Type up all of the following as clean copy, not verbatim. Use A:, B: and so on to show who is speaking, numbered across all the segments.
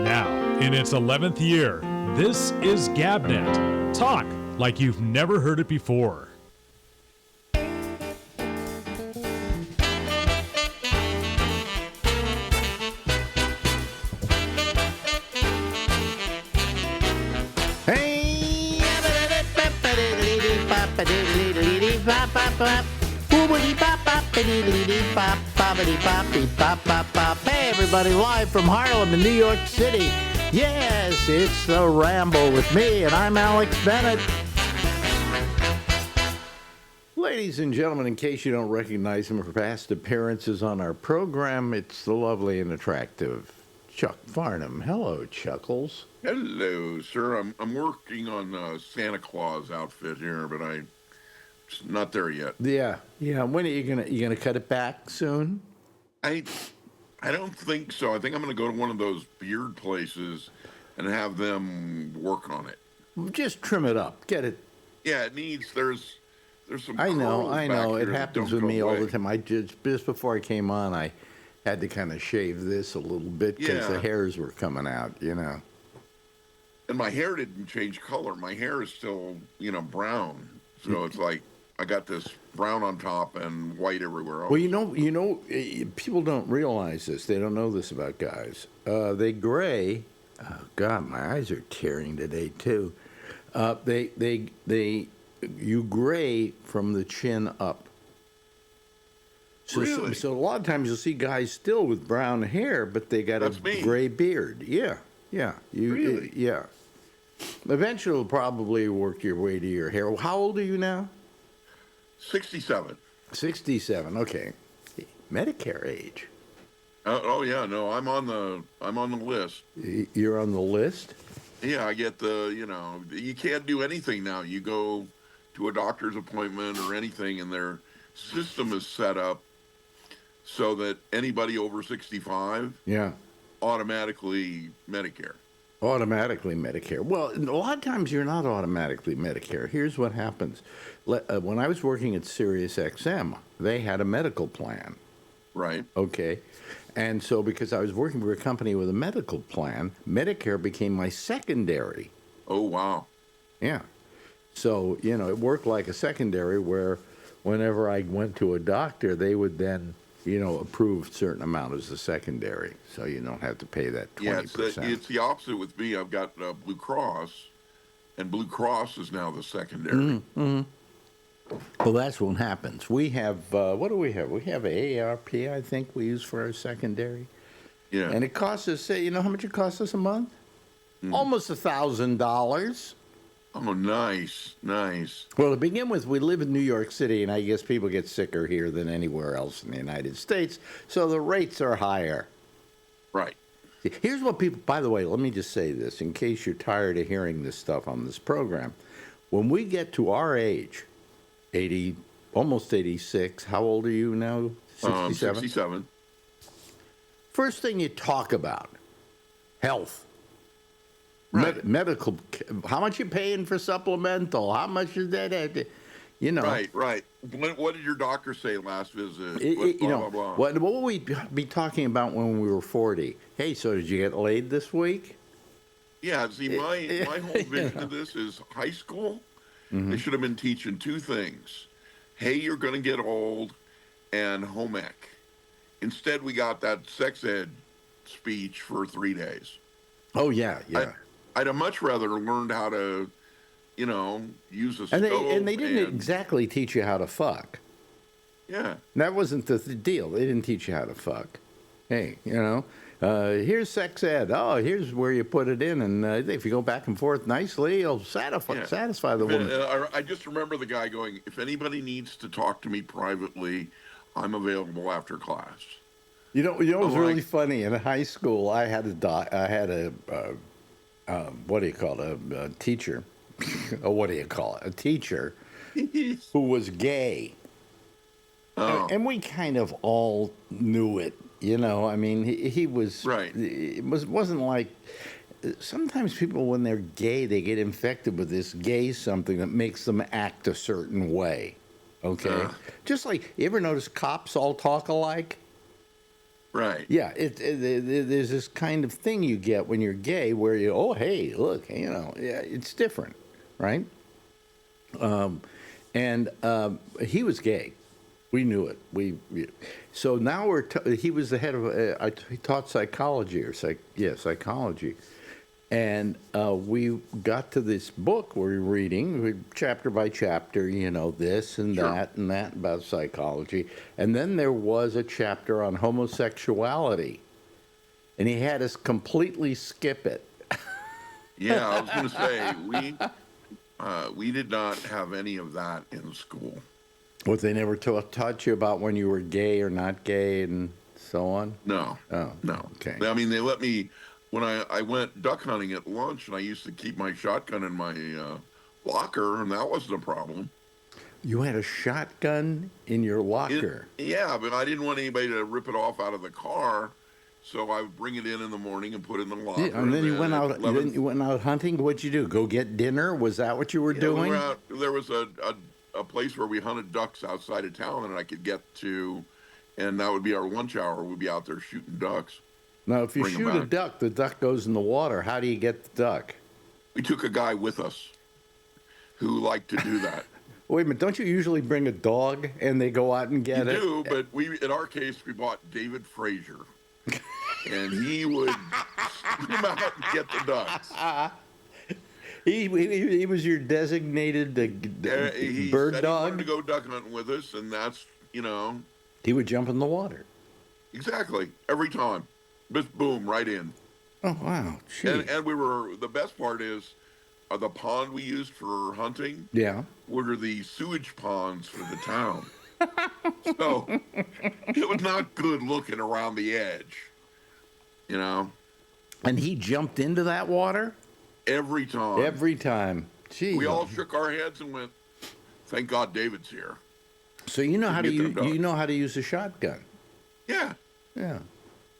A: Now, in its 11th year, this is GabNet. Talk like you've never heard it before.
B: Hey everybody, live from Harlem in New York City. Yes, it's the Ramble with me, and I'm Alex Bennett. Ladies and gentlemen, in case you don't recognize him from past appearances on our program, it's the lovely and attractive Chuck Farnham. Hello, Chuckles.
C: Hello, sir. I'm working on a Santa Claus outfit here, but I'm just not there yet.
B: Yeah. When are you gonna cut it back soon?
C: I don't think so. I think I'm going to go to one of those beard places and have them work on it.
B: Just trim it up. Get it.
C: Yeah, it needs. There's some.
B: I know.
C: curls back
B: It
C: here that
B: happens
C: don't
B: with me
C: go
B: all
C: away.
B: the time. I just before I came on, I had to kind of shave this a little bit because the
C: Yeah.
B: hairs were coming out.
C: And my hair didn't change color. My hair is still, brown. So it's like I got this brown on top and white everywhere else.
B: Well, people don't realize this. They don't know this about guys. They gray. Oh God, my eyes are tearing today too. You gray from the chin up.
C: Really?
B: So a lot of times you'll see guys still with brown hair, but they got
C: That's
B: a
C: me.
B: gray beard. Yeah.
C: Really?
B: Yeah. Eventually, it'll probably work your way to your hair. How old are you now?
C: 67.
B: 67. Okay. Medicare age.
C: Oh yeah, no, I'm on the list.
B: You're on the list?
C: Yeah, I get you can't do anything now. You go to a doctor's appointment or anything, and their system is set up so that anybody over 65
B: Yeah.
C: automatically Medicare.
B: Automatically Medicare. Well, a lot of times you're not automatically Medicare. Here's what happens. When I was working at SiriusXM, they had a medical plan.
C: Right.
B: Okay. And so because I was working for a company with a medical plan, Medicare became my secondary.
C: Oh, wow.
B: Yeah. So, it worked like a secondary where whenever I went to a doctor, they would then, approve a certain amount as a secondary. So you don't have to pay that 20%.
C: Yeah, it's the opposite with me. I've got Blue Cross, and Blue Cross is now the secondary.
B: Mm-hmm. Well, that's what happens. We have, what do we have? We have AARP, I think, we use for our secondary.
C: Yeah.
B: And it costs us, how much it costs us a month? Almost $1,000.
C: Oh, nice.
B: Well, to begin with, we live in New York City, and I guess people get sicker here than anywhere else in the United States, so the rates are higher.
C: Right.
B: Here's what people, by the way, let me just say this, in case you're tired of hearing this stuff on this program. When we get to our age, 80, almost 86, how old are you now? 67?
C: 67.
B: First thing you talk about, health.
C: Right.
B: Medical, how much you paying for supplemental? How much is that?
C: Right. What did your doctor say last visit? Blah, blah, blah.
B: What will we be talking about when we were 40? Hey, so did you get laid this week?
C: Yeah, see, my whole vision of this is high school.
B: Mm-hmm.
C: They should have been teaching two things. Hey, you're going to get old, and home ec. Instead, we got that sex ed speech for 3 days.
B: Oh, yeah.
C: I'd have much rather learned how to, use a stove.
B: And they didn't exactly teach you how to fuck.
C: Yeah.
B: That wasn't the deal. They didn't teach you how to fuck. Hey, here's sex ed. Oh, here's where you put it in. And if you go back and forth nicely, it'll satisfy the woman.
C: I just remember the guy going, if anybody needs to talk to me privately, I'm available after class.
B: What was really funny? In high school, I had a what do you call it? A teacher. Oh, what do you call it? A teacher who was gay.
C: Oh.
B: And we kind of all knew it, I mean, he was
C: right.
B: It wasn't like sometimes people, when they're gay, they get infected with this gay something that makes them act a certain way. Okay, just like you ever notice cops all talk alike?
C: Right.
B: Yeah, there's this kind of thing you get when you're gay, where you, oh, hey, look, yeah, it's different, right? And he was gay. We knew it. So now he was the head of. He taught psychology psychology, and we got to this book we're reading, chapter by chapter. This and
C: Sure.
B: that and that about psychology, and then there was a chapter on homosexuality, and he had us completely skip it.
C: Yeah, I was going to say we did not have any of that in school.
B: What, they never taught you about when you were gay or not gay and so on?
C: No.
B: Oh,
C: No.
B: okay.
C: I mean, they let me when I went duck hunting at lunch, and I used to keep my shotgun in my locker, and that wasn't a problem.
B: You had a shotgun in your locker?
C: Yeah, but I didn't want anybody to rip it off out of the car, so I would bring it in the morning and put it in the locker.
B: Yeah, and then you went out. Then you went out hunting. What'd you do? Go get dinner? Was that what you were doing?
C: We were out, there was a place where we hunted ducks outside of town, and I could get to, and that would be our lunch hour. We'd be out there shooting ducks.
B: Now, if you
C: Bring 'em
B: shoot a
C: back.
B: duck, the duck goes in the water. How do you get the duck?
C: We took a guy with us who liked to do that.
B: Wait a minute. Don't you usually bring a dog and they go out and get
C: You
B: it?
C: do, but in our case, we bought David Frazier, and he would swim out and get the ducks.
B: He was your designated
C: He
B: bird
C: said
B: dog?
C: He wanted to go duck hunting with us, and that's,
B: He would jump in the water.
C: exactly every time. Just boom, right in.
B: Oh, wow. Gee.
C: And the best part is, the pond we used for hunting
B: Yeah.
C: were the sewage ponds for the town. So it was not good looking around the edge,
B: And he jumped into that water?
C: every time.
B: Every time. Gee.
C: We all shook our heads and went, "Thank God David's here."
B: So you know how to
C: Get them ducks.
B: you know how to use a shotgun.
C: Yeah,
B: Yeah.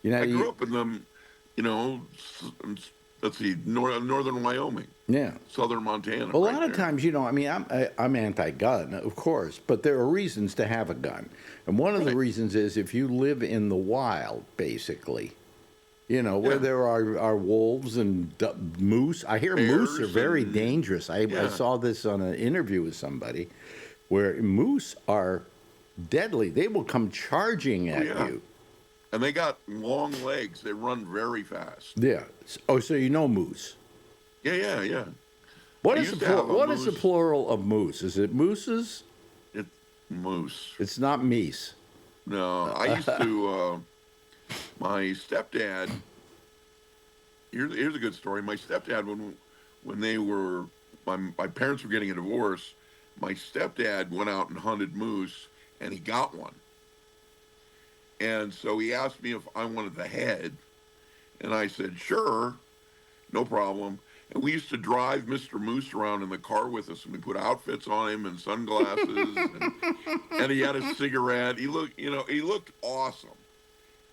B: You know how
C: I
B: to
C: grew up in them, let's see, northern Wyoming,
B: Yeah.
C: southern Montana.
B: A
C: right
B: lot of
C: there.
B: times, I'm anti-gun, of course, but there are reasons to have a gun, and one of the
C: Right.
B: reasons is if you live in the wild, basically, where
C: Yeah.
B: there are wolves and moose. I hear moose are
C: Bears
B: very
C: and-
B: dangerous. I
C: Yeah.
B: saw this on an interview with somebody, where moose are deadly. They will come charging at
C: yeah.
B: you.
C: And they got long legs. They run very fast.
B: Yeah. Oh, so you know moose.
C: Yeah.
B: What
C: I
B: is
C: used
B: the
C: to have a
B: what is the
C: moose.
B: plural of moose? Is it mooses?
C: It's moose.
B: It's not meese.
C: No, I used to. My stepdad. Here's a good story. My stepdad, when they were my parents were getting a divorce, my stepdad went out and hunted moose, and he got one. And so he asked me if I wanted the head, and I said sure, no problem. And we used to drive Mr. Moose around in the car with us, and we put outfits on him and sunglasses, and he had a cigarette. He looked awesome.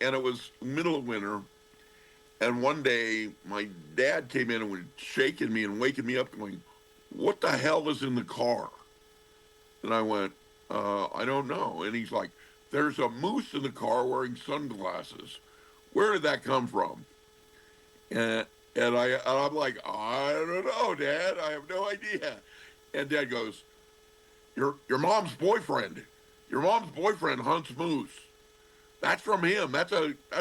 C: And it was middle of winter, and one day my dad came in and was shaking me and waking me up, going, "What the hell is in the car?" And I went, "I don't know." And he's like, "There's a moose in the car wearing sunglasses. Where did that come from?" And I'm like, "I don't know, Dad. I have no idea." And Dad goes, Your mom's boyfriend. Your mom's boyfriend hunts moose. That's from him. That's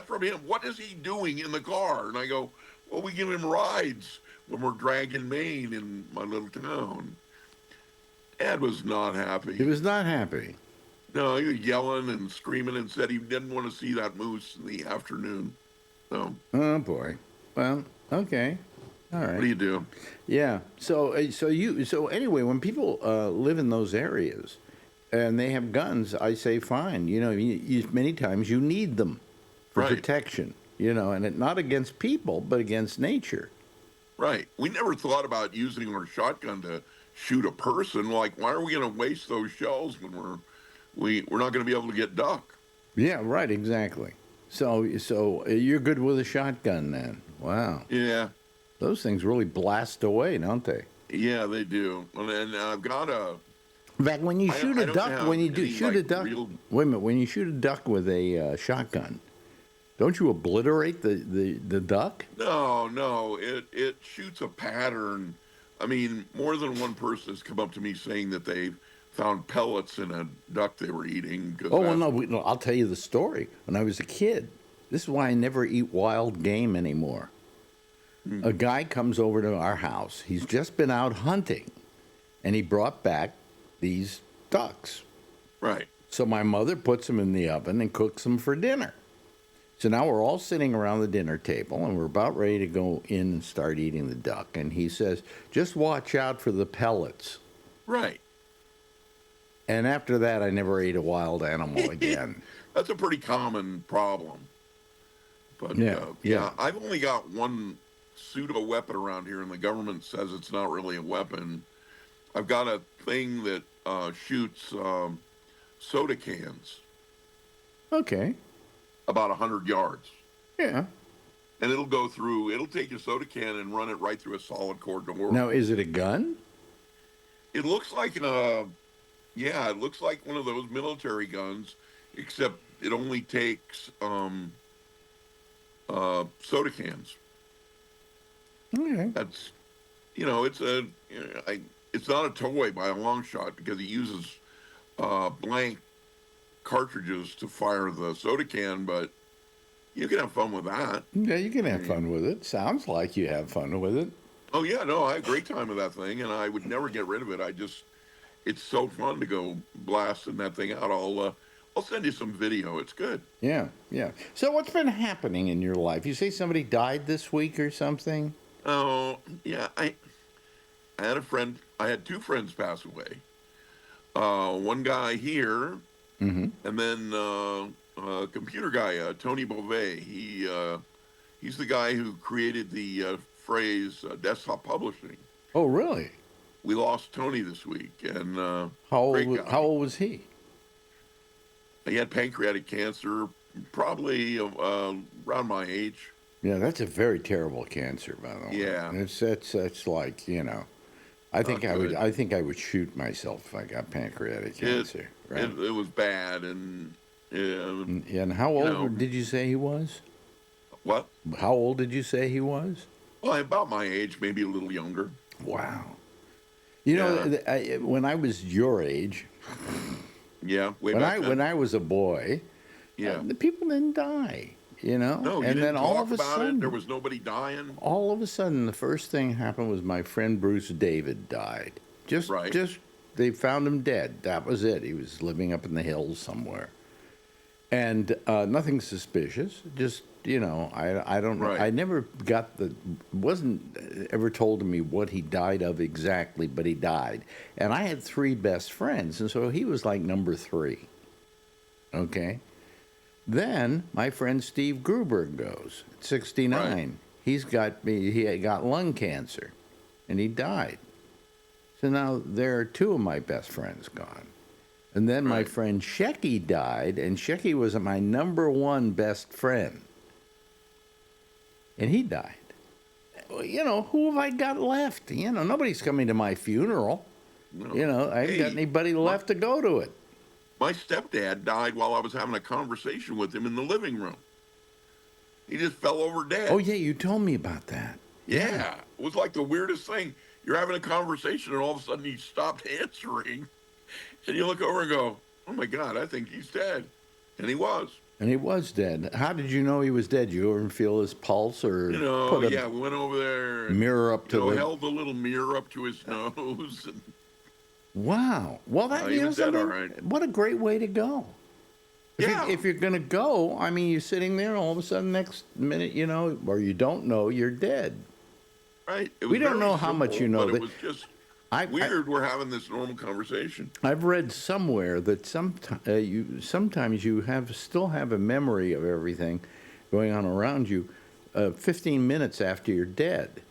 C: from him. What is he doing in the car?" And I go, "Well, we give him rides when we're dragging Maine in my little town." Dad was not happy.
B: He was not happy.
C: No, he was yelling and screaming and said he didn't want to see that moose in the afternoon. So,
B: Oh boy. Well, okay. All right.
C: what do you do?
B: Yeah. So anyway, when people live in those areas and they have guns, I say fine. Many times you need them for
C: Right.
B: protection. And not against people, but against nature.
C: Right. We never thought about using our shotgun to shoot a person. Like, why are we going to waste those shells when we're not going to be able to get duck?
B: Yeah. Right. Exactly. So you're good with a shotgun then? Wow.
C: Yeah.
B: Those things really blast away, don't they?
C: Yeah, they do. And I've got a.
B: In fact, when you
C: I-
B: shoot
C: I
B: a
C: don't
B: duck,
C: have
B: when you do
C: any,
B: shoot a
C: like,
B: duck,
C: real-
B: wait a minute. When you shoot a duck with a shotgun, Don't you obliterate the duck?
C: No, it shoots a pattern. I mean, more than one person has come up to me saying that they found pellets in a duck they were eating.
B: Oh, well, no, I'll tell you the story. When I was a kid, this is why I never eat wild game anymore. A guy comes over to our house. He's just been out hunting, and he brought back these ducks.
C: Right.
B: So my mother puts them in the oven and cooks them for dinner. So now we're all sitting around the dinner table, and we're about ready to go in and start eating the duck. And he says, just watch out for the pellets.
C: Right.
B: And after that, I never ate a wild animal again.
C: That's a pretty common problem. But
B: yeah.
C: I've only got one pseudo weapon around here, and the government says it's not really a weapon. I've got a thing that shoots soda cans.
B: Okay.
C: About 100 yards.
B: Yeah.
C: And it'll take a soda can and run it right through a solid core door.
B: Now, is it a gun?
C: It looks like it looks like one of those military guns, except it only takes soda cans.
B: Okay.
C: That's, it's not a toy by a long shot because it uses blank cartridges to fire the soda can, but you can have fun with that.
B: Yeah, you can have fun with it. Sounds like you have fun with it.
C: Oh yeah, no, I had a great time with that thing, and I would never get rid of it. It's so fun to go blasting that thing out. I'll send you some video. It's good.
B: Yeah. So what's been happening in your life? You say somebody died this week or something?
C: Oh yeah, I had a friend. I had two friends pass away. One guy here.
B: Mm-hmm.
C: And then a computer guy, Tony Beauvais. He's the guy who created the phrase desktop publishing.
B: Oh, really?
C: We lost Tony this week, and
B: how old was he?
C: He had pancreatic cancer, probably around my age.
B: Yeah, that's a very terrible cancer, by the way.
C: Yeah,
B: it's like I think I would shoot myself if I got pancreatic cancer. Right?
C: It was bad, and
B: and how old did you say he was?
C: What?
B: How old did you say he was?
C: Well, about my age, maybe a little younger.
B: Wow. When I was your age.
C: Yeah.
B: When I was a boy.
C: Yeah.
B: The people didn't die.
C: No,
B: and then all of a sudden,
C: there was nobody dying.
B: All of a sudden, the first thing happened was my friend Bruce David died. Just they found him dead. That was it. He was living up in the hills somewhere, and nothing suspicious. Just I don't know.
C: Right.
B: I never wasn't ever told to me what he died of exactly, but he died. And I had three best friends, and so he was like number 3. Okay. Then my friend Steve Gruber goes at 69. Right. He got lung cancer, and he died. So now there are 2 of my best friends gone. And then my friend Shecky died, and Shecky was my number 1 best friend. And he died. Who have I got left? Nobody's coming to my funeral. No. I ain't got anybody left to go to it.
C: My stepdad died while I was having a conversation with him in the living room. He just fell over dead.
B: Oh, yeah, you told me about that.
C: Yeah. It was like the weirdest thing. You're having a conversation, and all of a sudden he stopped answering. And you look over and go, oh, my God, I think he's dead. And he was.
B: And he was dead. How did you know he was dead? You ever feel his pulse or
C: we went over there and held the little mirror up to his nose. And
B: wow. Well,
C: he was dead, all right.
B: What a great way to go. If you're going to go, I mean, you're sitting there, all of a sudden, next minute, or you don't know, you're dead.
C: Right.
B: We don't know how much you know.
C: But it was just weird we're having this normal conversation.
B: I've read somewhere that sometimes you still have a memory of everything going on around you 15 minutes after you're dead.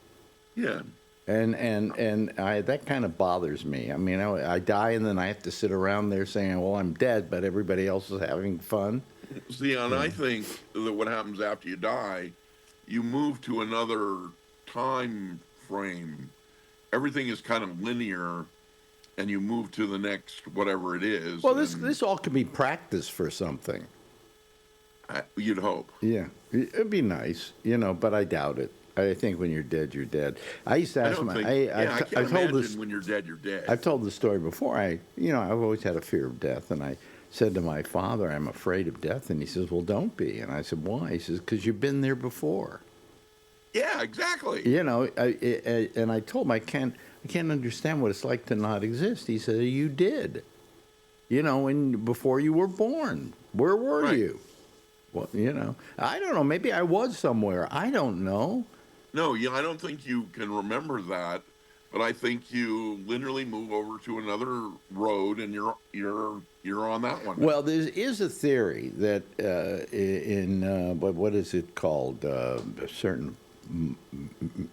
C: Yeah.
B: And that kind of bothers me. I mean, I die and then I have to sit around there saying, well, I'm dead, but everybody else is having fun.
C: See, and I think that what happens after you die, you move to another time frame. Everything is kind of linear, and you move to the next whatever it is.
B: Well, this all can be practice for something.
C: You'd hope.
B: Yeah, it'd be nice, but I doubt it. I think when you're dead, you're dead. I used to
C: I
B: ask
C: don't
B: my.
C: think.
B: I
C: I can't
B: told
C: imagine
B: this.
C: when you're dead, you're dead.
B: I've told the story before. I've always had a fear of death, and I said to my father, "I'm afraid of death," and he says, "Well, don't be." And I said, "Why?" He says, "Because you've been there before."
C: Yeah, exactly.
B: And I told him I can't understand what it's like to not exist. He said, "You did." And before you were born, where were
C: Right.
B: you? Well, I don't know. Maybe I was somewhere. I don't know.
C: No, yeah, I don't think you can remember that, but I think you literally move over to another road and you're on that one now.
B: Well, there is a theory that what is it called? A certain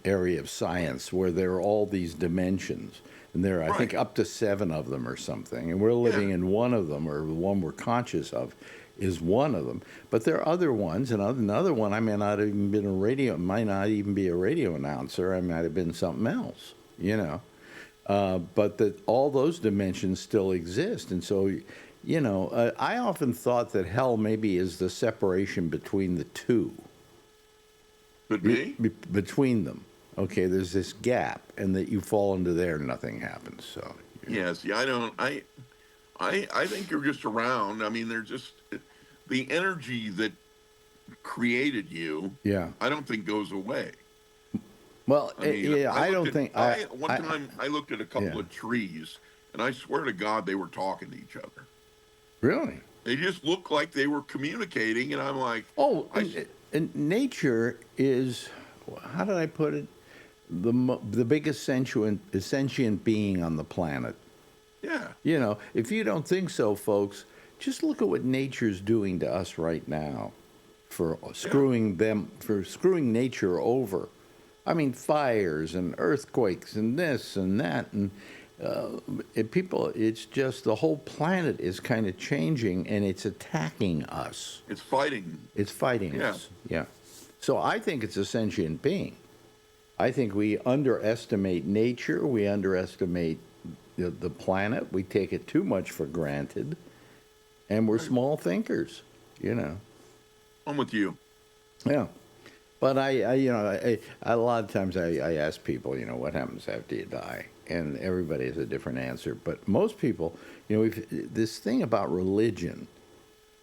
B: area of science where there are all these dimensions, and there are, I think,
C: Right.
B: up to 7 of them or something, and we're living
C: Yeah.
B: in one of them, or the one we're conscious of is one of them. But there are other ones, and another one I may not have even been might not even be a radio announcer. I might have been something else. But that all those dimensions still exist, and so. I often thought that hell maybe is the separation between the two.
C: Could be.
B: Between them. Okay, there's this gap, and that you fall into there and nothing happens. So.
C: Yes, yeah, I don't. I think you're just around. I mean, they're just the energy that created you.
B: Yeah.
C: I don't think goes away.
B: Well,
C: I mean,
B: yeah, I don't
C: looked
B: think.
C: at, one time I looked at a couple
B: Yeah.
C: of trees, and I swear to God, they were talking to each other.
B: Really?
C: They just looked like they were communicating, and I'm like,
B: Oh,
C: I,
B: and nature is, how did I put it? The biggest sentient being on the planet.
C: yeah,
B: If you don't think so, folks, just look at what nature's doing to us right now for screwing nature over. I mean, fires and earthquakes and this and that, and it's just the whole planet is kind of changing, and it's attacking us.
C: it's fighting.
B: It's fighting
C: Yeah.
B: us. Yeah. So I think it's a sentient being. I think we underestimate nature. We underestimate the planet. We take it too much for granted, and we're small thinkers.
C: I'm with you.
B: Yeah. But a lot of times I ask people, what happens after you die? And everybody has a different answer. But most people, this thing about religion,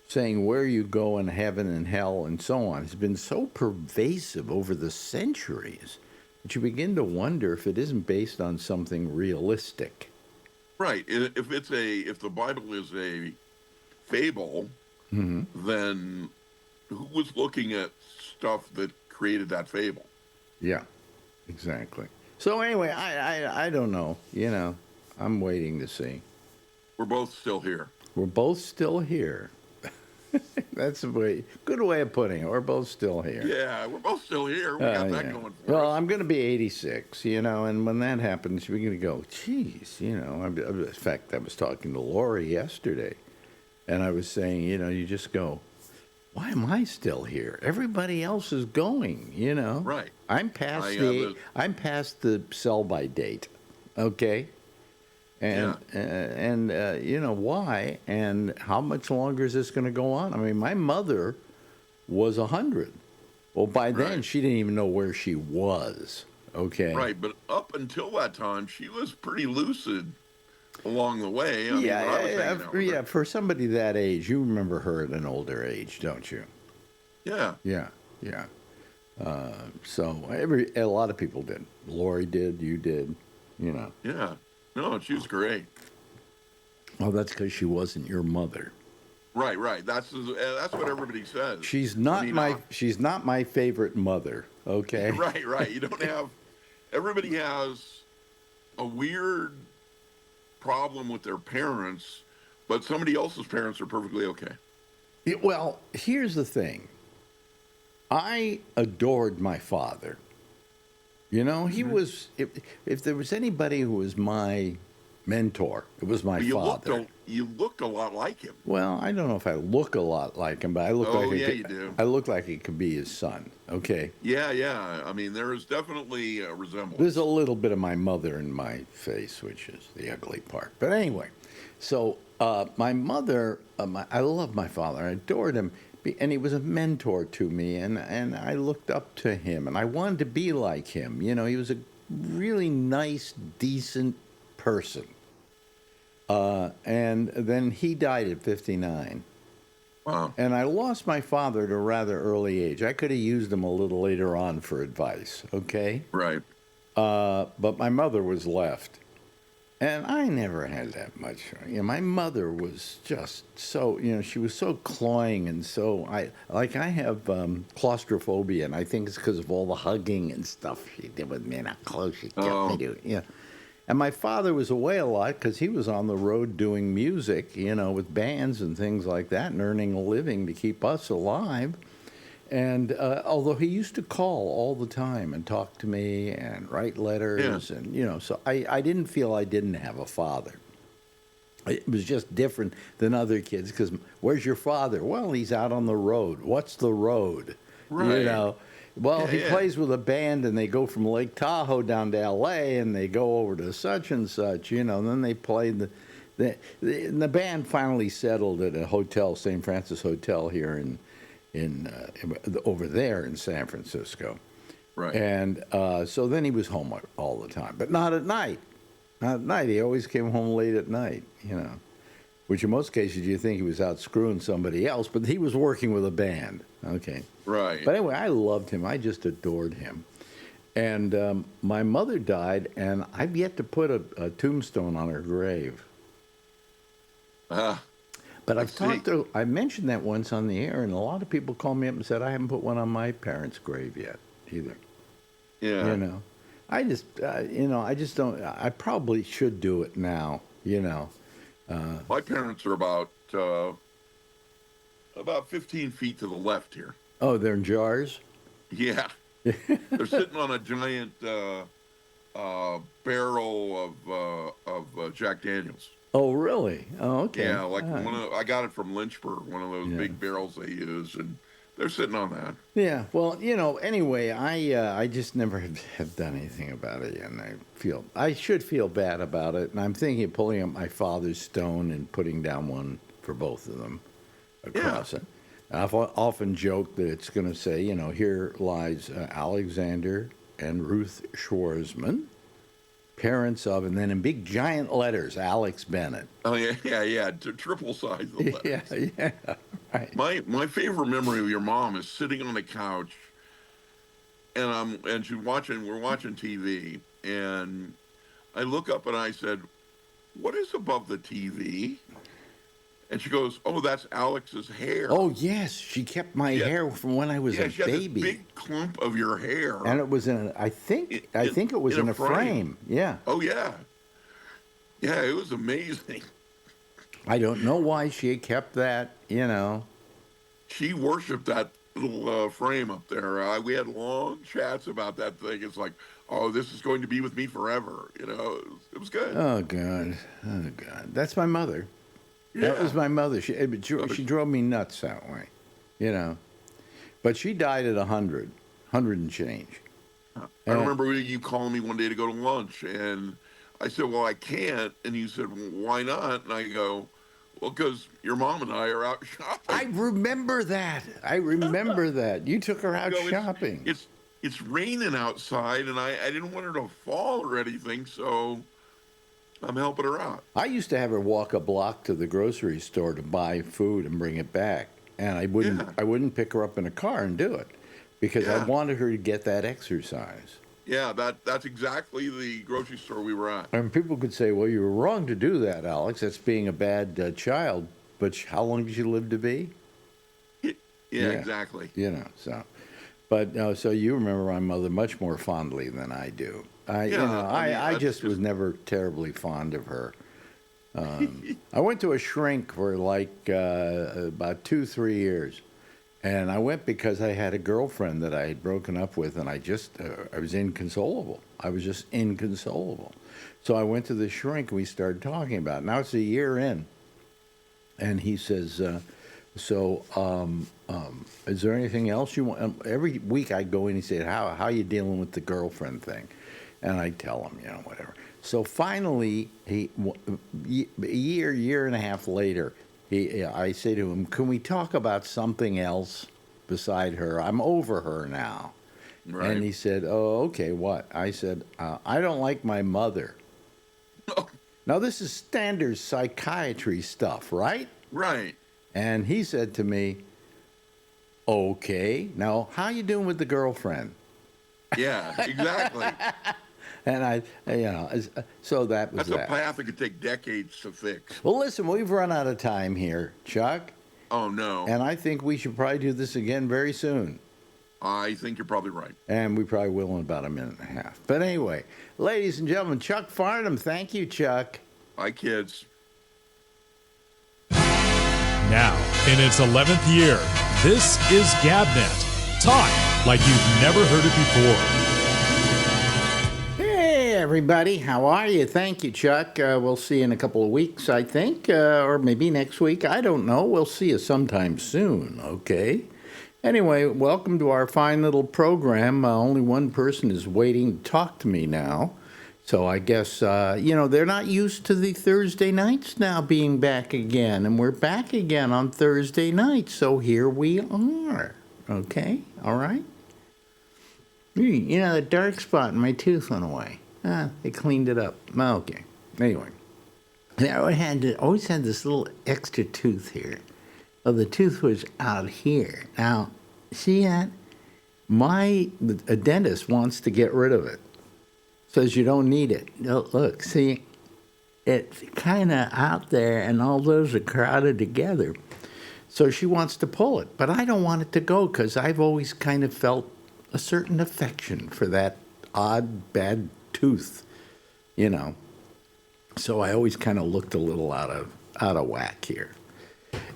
B: saying where you go in heaven and hell and so on, has been so pervasive over the centuries that you begin to wonder if it isn't based on something realistic.
C: Right. If the Bible is a fable, then who was looking at stuff that created that fable?
B: Yeah, exactly. So anyway, I don't know. I'm waiting to see.
C: We're both still here.
B: We're both still here. That's a good way of putting it. We're both still here.
C: Yeah, we're both still here. We got that
B: Yeah.
C: going for
B: Well,
C: us.
B: I'm going to be 86, and when that happens, we're going to go, geez, In fact, I was talking to Lori yesterday, and I was saying, you just go, why am I still here? Everybody else is going,
C: Right.
B: I'm past the sell-by date, okay? And why? And how much longer is this going to go on? I mean, my mother was 100. Well, by then
C: Right.
B: she didn't even know where she was. Okay.
C: Right, but up until that time, she was pretty lucid along the way. I mean, when I was hanging out with her.
B: For somebody that age, you remember her at an older age, don't you?
C: Yeah.
B: Yeah. So a lot of people did. Lori did. You did.
C: Yeah. No, she was great.
B: Well, that's because she wasn't your mother.
C: Right. That's what everybody says.
B: She's not
C: I mean,
B: she's not my favorite mother. Okay.
C: Right. You don't have. Everybody has a weird problem with their parents, but somebody else's parents are perfectly okay.
B: Well, here's the thing. I adored my father. He was, if there was anybody who was my mentor, it was my father.
C: You looked a lot like him.
B: Well, I don't know if I look a lot like him, but I look
C: you do.
B: I look like he could be his son. Okay.
C: Yeah. I mean, there is definitely a resemblance.
B: There's a little bit of my mother in my face, which is the ugly part. But anyway, so my mother, I love my father. I adored him and he was a mentor to me, and I looked up to him, and I wanted to be like him. You know, he was a really nice, decent person. And then he died at 59.
C: Wow.
B: And I lost my father at a rather early age. I could have used him a little later on for advice, okay?
C: Right.
B: But my mother was left. And I never had that much. You know, my mother was just so, you know, she was so cloying and so, I have claustrophobia, and I think it's because of all the hugging and stuff she did with me and how close she kept me to it. Yeah. And my father was away a lot because he was on the road doing music, you know, with bands and things like that, and earning a living to keep us alive. And although he used to call all the time and talk to me and write letters, and, you know, so I didn't feel I didn't have a father. It was just different than other kids because where's your father? Well, he's out on the road. What's the road?
C: Right.
B: You know, well,
C: Yeah,
B: he
C: yeah.
B: plays with a band and they go from Lake Tahoe down to L.A. and they go over to such and such, you know, and then they play the band finally settled at a hotel, St. Francis Hotel here over there in San Francisco.
C: Right.
B: And so then he was home all the time, but not at night. Not at night. He always came home late at night, you know, which in most cases you think he was out screwing somebody else, but he was working with a band. Okay.
C: Right.
B: But anyway, I loved him. I just adored him. And my mother died, and I've yet to put a tombstone on her grave.
C: Ah,
B: But
C: I
B: I mentioned that once on the air, and a lot of people called me up and said, I haven't put one on my parents' grave yet either.
C: yeah.
B: You know, I just don't, I probably should do it now, you know.
C: My parents are about 15 feet to the left here.
B: Oh, they're in jars?
C: Yeah. They're sitting on a giant barrel of Jack Daniels.
B: Oh, really? Oh, okay.
C: Yeah, like
B: Ah.
C: I got it from Lynchburg, one of those
B: Yeah.
C: big barrels they use, and they're sitting on that.
B: Yeah, well, you know, anyway, I just never have done anything about it, and I should feel bad about it, and I'm thinking of pulling up my father's stone and putting down one for both of them across it. I've often joked that it's going to say, you know, here lies Alexander and Ruth Schwarzman, parents of, and then in big giant letters, Alex Bennett.
C: Oh yeah. Triple size of the letters.
B: Yeah, right.
C: My favorite memory of your mom is sitting on the couch, and we're watching TV, and I look up and I said, "What is above the TV?" And she goes, "Oh, that's Alex's hair."
B: Oh, yes, she kept my hair from when I was a
C: she had
B: baby.
C: this big clump of your hair.
B: And it was I think it was in a frame. Yeah.
C: Oh yeah, yeah, it was amazing.
B: I don't know why she had kept that, you know.
C: She worshipped that little frame up there. We had long chats about that thing. It's like, oh, this is going to be with me forever. You know, it was good.
B: Oh, God. Oh, God. That's my mother.
C: Yeah.
B: That was my mother. She drove me nuts that way, you know. But she died at 100 and change.
C: I remember you calling me one day to go to lunch, and I said, well, I can't. And you said, well, why not? And I go, well, because your mom and I are out shopping.
B: I remember that. that. You took her out shopping.
C: It's raining outside, and I didn't want her to fall or anything, so I'm helping her out.
B: I used to have her walk a block to the grocery store to buy food and bring it back, and I wouldn't pick her up in a car and do it because I wanted her to get that exercise.
C: Yeah, that's exactly the grocery store we were at.
B: And people could say, well, you were wrong to do that, Alex. That's being a bad child. But how long did you live to be?
C: Yeah, exactly.
B: You know, so. But so you remember my mother much more fondly than I do. I just was never terribly fond of her. I went to a shrink for like about 2-3 years. And I went because I had a girlfriend that I had broken up with, and I was inconsolable. I was just inconsolable. So I went to the shrink, and we started talking about it. Now it's a year in, and he says, is there anything else you want? Every week I go in, and he said, how are you dealing with the girlfriend thing? And I tell him, you know, whatever. So finally, a year and a half later, I say to him, "Can we talk about something else beside her? I'm over her now."
C: Right.
B: And he said, "Oh, okay, what?" I said, "I don't like my mother." Now, this is standard psychiatry stuff, right?
C: Right.
B: And he said to me, "Okay, now how you doing with the girlfriend?"
C: Yeah, exactly.
B: And so that was
C: That's a
B: that.
C: path that could take decades to fix.
B: Well, listen, we've run out of time here, Chuck,
C: Oh, no.
B: and I think we should probably do this again very soon.
C: I think you're probably right.
B: And we probably will in about a minute and a half. But anyway, ladies and gentlemen, Chuck Farnham. Thank you, Chuck.
C: Bye, kids.
A: Now, in its 11th year, this is GabNet. Talk like you've never heard it before.
B: Hey, everybody. How are you? Thank you, Chuck. We'll see you in a couple of weeks, I think, or maybe next week. I don't know. We'll see you sometime soon, okay? Anyway, welcome to our fine little program. Only one person is waiting to talk to me now. So I guess, they're not used to the Thursday nights now being back again. And we're back again on Thursday nights. So here we are. Okay? All right? The dark spot in my tooth went away. They cleaned it up. Okay. Anyway. I always had this little extra tooth here. Well, the tooth was out here. Now, see that? A dentist wants to get rid of it. Says you don't need it. Look, see, it's kind of out there, and all those are crowded together. So she wants to pull it, but I don't want it to go because I've always kind of felt a certain affection for that odd, bad tooth, So I always kind of looked a little out of whack here.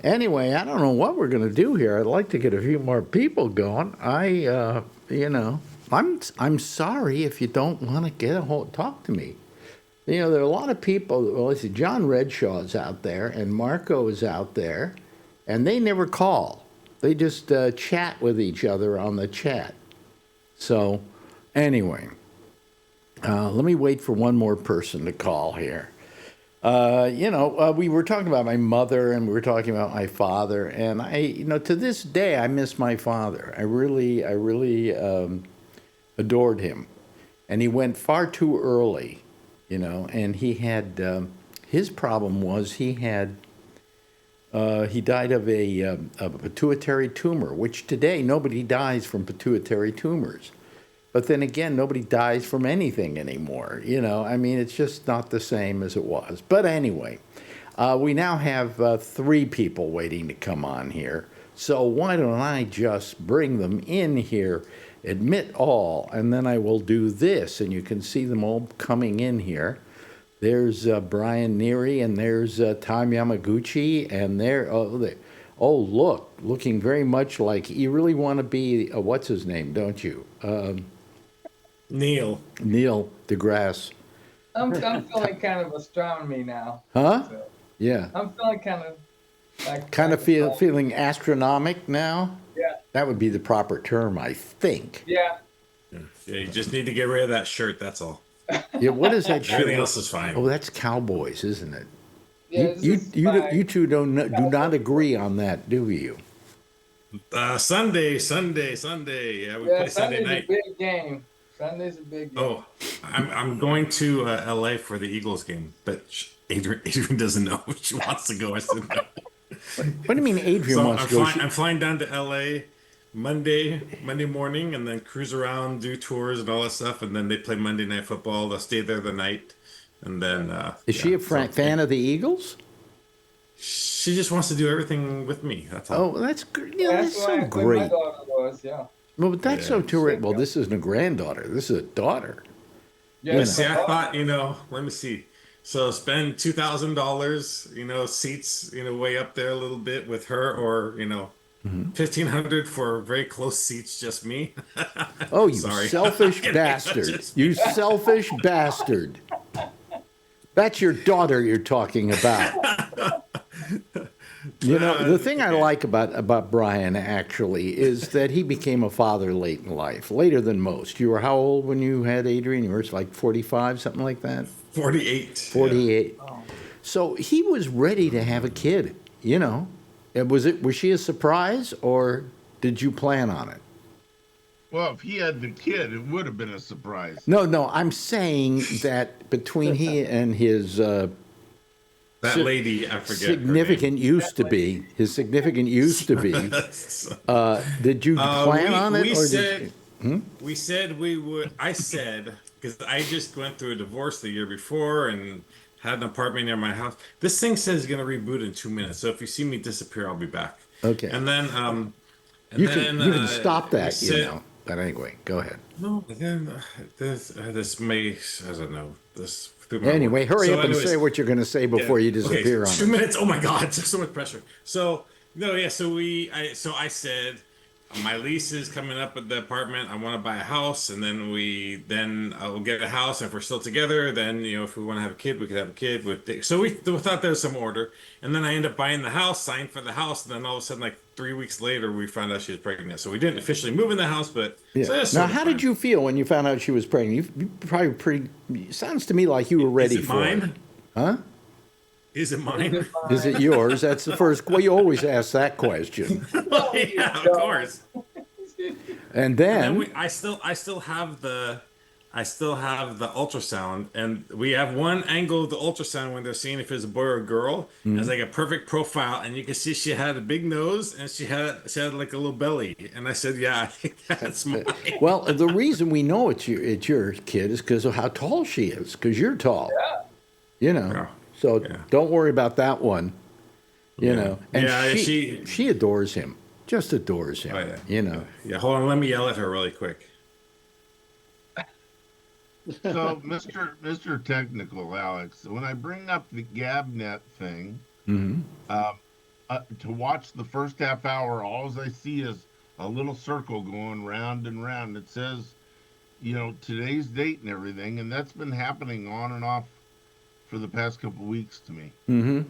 B: Anyway, I don't know what we're going to do here. I'd like to get a few more people going. I'm sorry if you don't want to talk to me. There are a lot of people. Well, let's see, John Redshaw is out there, and Marco is out there, and they never call. They just chat with each other on the chat. So, anyway, let me wait for one more person to call here. We were talking about my mother and we were talking about my father, and to this day, I miss my father. I really adored him, and he went far too early, and he had, his problem was he died of a pituitary tumor, which today nobody dies from pituitary tumors. But then again, nobody dies from anything anymore. It's just not the same as it was. But anyway, we now have 3 people waiting to come on here. So why don't I just bring them in here, admit all, and then I will do this, and you can see them all coming in here. There's Brian Neary, and there's Tom Yamaguchi, and looking very much like, you really want to be, what's his name, don't you?
D: Neil
B: deGrasse.
E: I'm feeling kind of astronomy now.
B: Huh?
E: So
B: Yeah.
E: I'm feeling kind of like
B: Feeling astronomic now?
E: Yeah.
B: That would be the proper term, I think.
E: Yeah.
D: You just need to get rid of that shirt. That's all.
B: Yeah. What is that shirt?
D: Everything else is fine.
B: Oh, that's Cowboys, isn't it?
E: Yeah.
B: You two do not agree on that, do you?
D: Sunday. Yeah, we play Sunday night.
E: Sunday's a big game. Sunday's a big game.
D: Oh, I'm going to LA for the Eagles game, but Adrian doesn't know if she wants to go. I said no.
B: What do you mean Adrian wants to go?
D: I'm flying down to LA Monday morning, and then cruise around, do tours and all that stuff, and then they play Monday Night Football. They'll stay there the night, and then
B: is she a fan of the Eagles?
D: She just wants to do everything with me. That's all.
B: Oh, that's good. That's so great.
E: My daughter was, yeah.
B: Well, but that's so terrific. Well, this isn't a granddaughter. This is a daughter.
E: Yeah.
D: See, I thought, let me see. So spend $2,000, seats, way up there a little bit with her, or $1,500 for very close seats, just me.
B: Oh, you
D: Sorry.
B: selfish bastard! You selfish bastard! That's your daughter you're talking about. The thing I like about Brian, actually, is that he became a father late in life, later than most. You were how old when you had Adrian? You were like 45, something like that?
D: 48.
B: 48. Yeah. So he was ready to have a kid. Was she a surprise or did you plan on it?
F: Well, if he had the kid, it would have been a surprise.
B: No, I'm saying that between he and his
D: That lady, I forget
B: significant used to be, his significant used to be, did you plan on it?
D: We said we would. I said, because I just went through a divorce the year before and had an apartment near my house. This thing says it's going to reboot in 2 minutes. So if you see me disappear, I'll be back.
B: Okay.
D: And then,
B: You can stop that,
D: said,
B: But anyway, go ahead.
D: No, again, this may, I don't know, this.
B: Anyway, hurry up and say what you're going to say before you disappear on
D: 2 minutes. Oh my God, so much pressure. So I said, my lease is coming up at the apartment. I want to buy a house, and then I'll get a house. If we're still together, then if we want to have a kid, we could have a kid. So we thought there was some order, and then I ended up buying the house, signed for the house, and then all of a sudden, like 3 weeks later, we found out she was pregnant. So we didn't officially move in the house, but
B: now, how did you feel when you found out she was pregnant? You probably sounds to me like you were ready for it. Huh?
D: Is it mine?
B: Is it yours? That's the first. Well, you always ask that question.
D: Well, yeah, of course.
B: And then,
D: I still have the ultrasound, and we have one angle of the ultrasound when they're seeing if it's a boy or a girl. It's like a perfect profile, and you can see she had a big nose and she had like a little belly. And I said, yeah, I think that's mine.
B: Well, the reason we know it's your kid is because of how tall she is. Because you're tall.
E: Yeah.
B: So don't worry about that one. And she adores him. Just adores him.
D: Oh, yeah. Yeah, hold on, let me yell at her really quick.
F: So, Mr. Technical, Alex, when I bring up the GabNet thing, to watch the first half hour, all I see is a little circle going round and round. It says, today's date and everything, and that's been happening on and off for the past couple of weeks to me.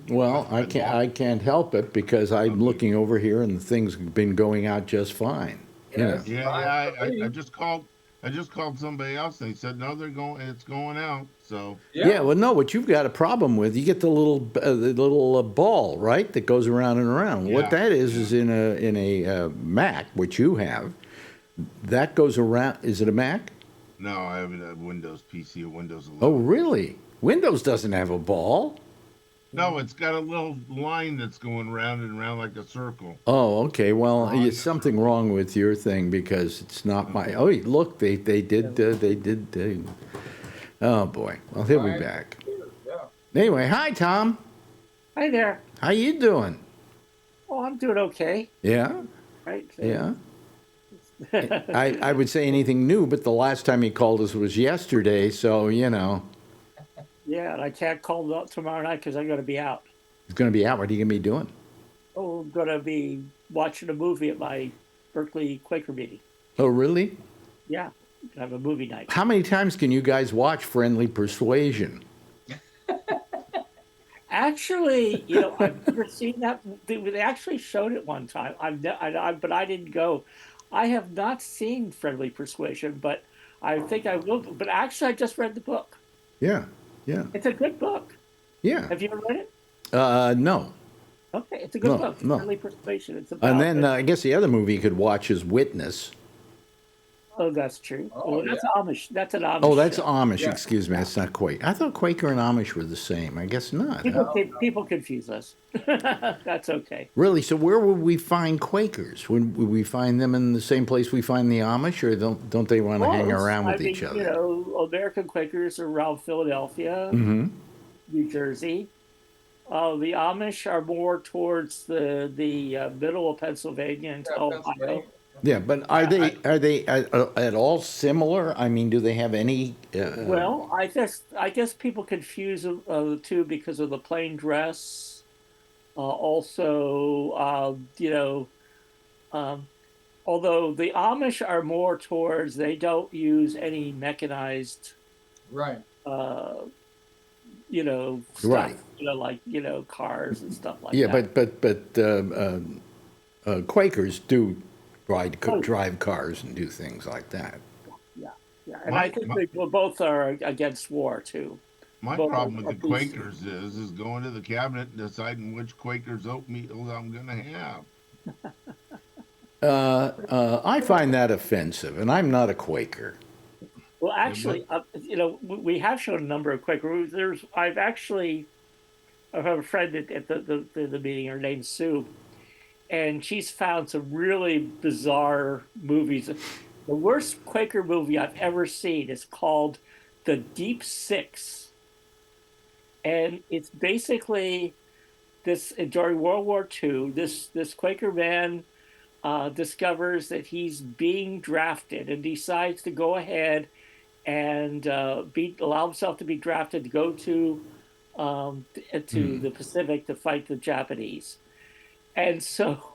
B: Well, I can't help it because I'm looking over here and the things have been going out just fine.
F: I just called somebody else and they said no, it's going out. So
B: well, no, what you've got a problem with, you get the little ball, right, that goes around and around.
F: Yeah.
B: What that is in a Mac, which you have, that goes around. Is it a Mac?
F: No, I have a Windows PC, a Windows 11.
B: Oh, really? Windows doesn't have a ball.
F: No, it's got a little line that's going round and round like a circle.
B: Oh, okay. Well, there's something wrong with your thing because it's not my. Oh, look, they did. Oh boy. Well, he'll be back.
E: Yeah.
B: Anyway, hi Tom.
G: Hi there.
B: How you doing?
G: Oh, I'm doing okay.
B: Yeah.
G: Right.
B: Yeah. I would say anything new, but the last time he called us was yesterday, so
G: Yeah, and I can't call up tomorrow night because I'm going to be out.
B: It's going to be out. What are you going to be doing?
G: Oh, I'm going to be watching a movie at my Berkeley Quaker meeting.
B: Oh, really?
G: Yeah, I have a movie night.
B: How many times can you guys watch Friendly Persuasion?
G: Actually, I've never seen that. They actually showed it one time. But I didn't go. I have not seen Friendly Persuasion, but I think I will. But actually, I just read the book.
B: Yeah.
G: It's a good book.
B: Yeah.
G: Have you ever read it?
B: No.
G: Okay, it's a good book.
B: No.
G: Friendly Persuasion. It's about.
B: And then I guess the other movie you could watch is Witness.
G: Oh, that's true.
E: Oh,
G: that's Amish. That's an Amish.
B: Oh, that's
G: show.
B: Amish.
E: Yeah.
B: Excuse me. That's not Quaker. I thought Quaker and Amish were the same. I guess not.
G: People confuse us. That's okay.
B: Really? So where would we find Quakers? Would we find them in the same place we find the Amish, or don't they want to hang around with each other?
G: American Quakers are around Philadelphia, New Jersey. The Amish are more towards the middle of Pennsylvania and Ohio.
B: Yeah, but are they at all similar? I mean, do they have any?
G: Well, I guess people confuse the two because of the plain dress. Also, although the Amish are more towards, they don't use any mechanized,
E: Right.
G: stuff.
B: Right.
G: Like cars and stuff like
B: Yeah,
G: that.
B: but Quakers do drive cars and do things like that.
G: Yeah, and I think they both are against war too.
F: My
G: Well,
F: problem with the
G: at least-
F: Quakers is going to the cabinet and deciding which Quakers oatmeal I'm going to have.
B: I find that offensive, and I'm not a Quaker.
G: Well, actually, we have shown a number of Quaker. I have a friend at the meeting. Her name's Sue, and she's found some really bizarre movies. The worst Quaker movie I've ever seen is called The Deep Six, and it's basically this during World War II. This Quaker man discovers that he's being drafted and decides to go ahead and allow himself to be drafted to go to the Pacific to fight the Japanese. And so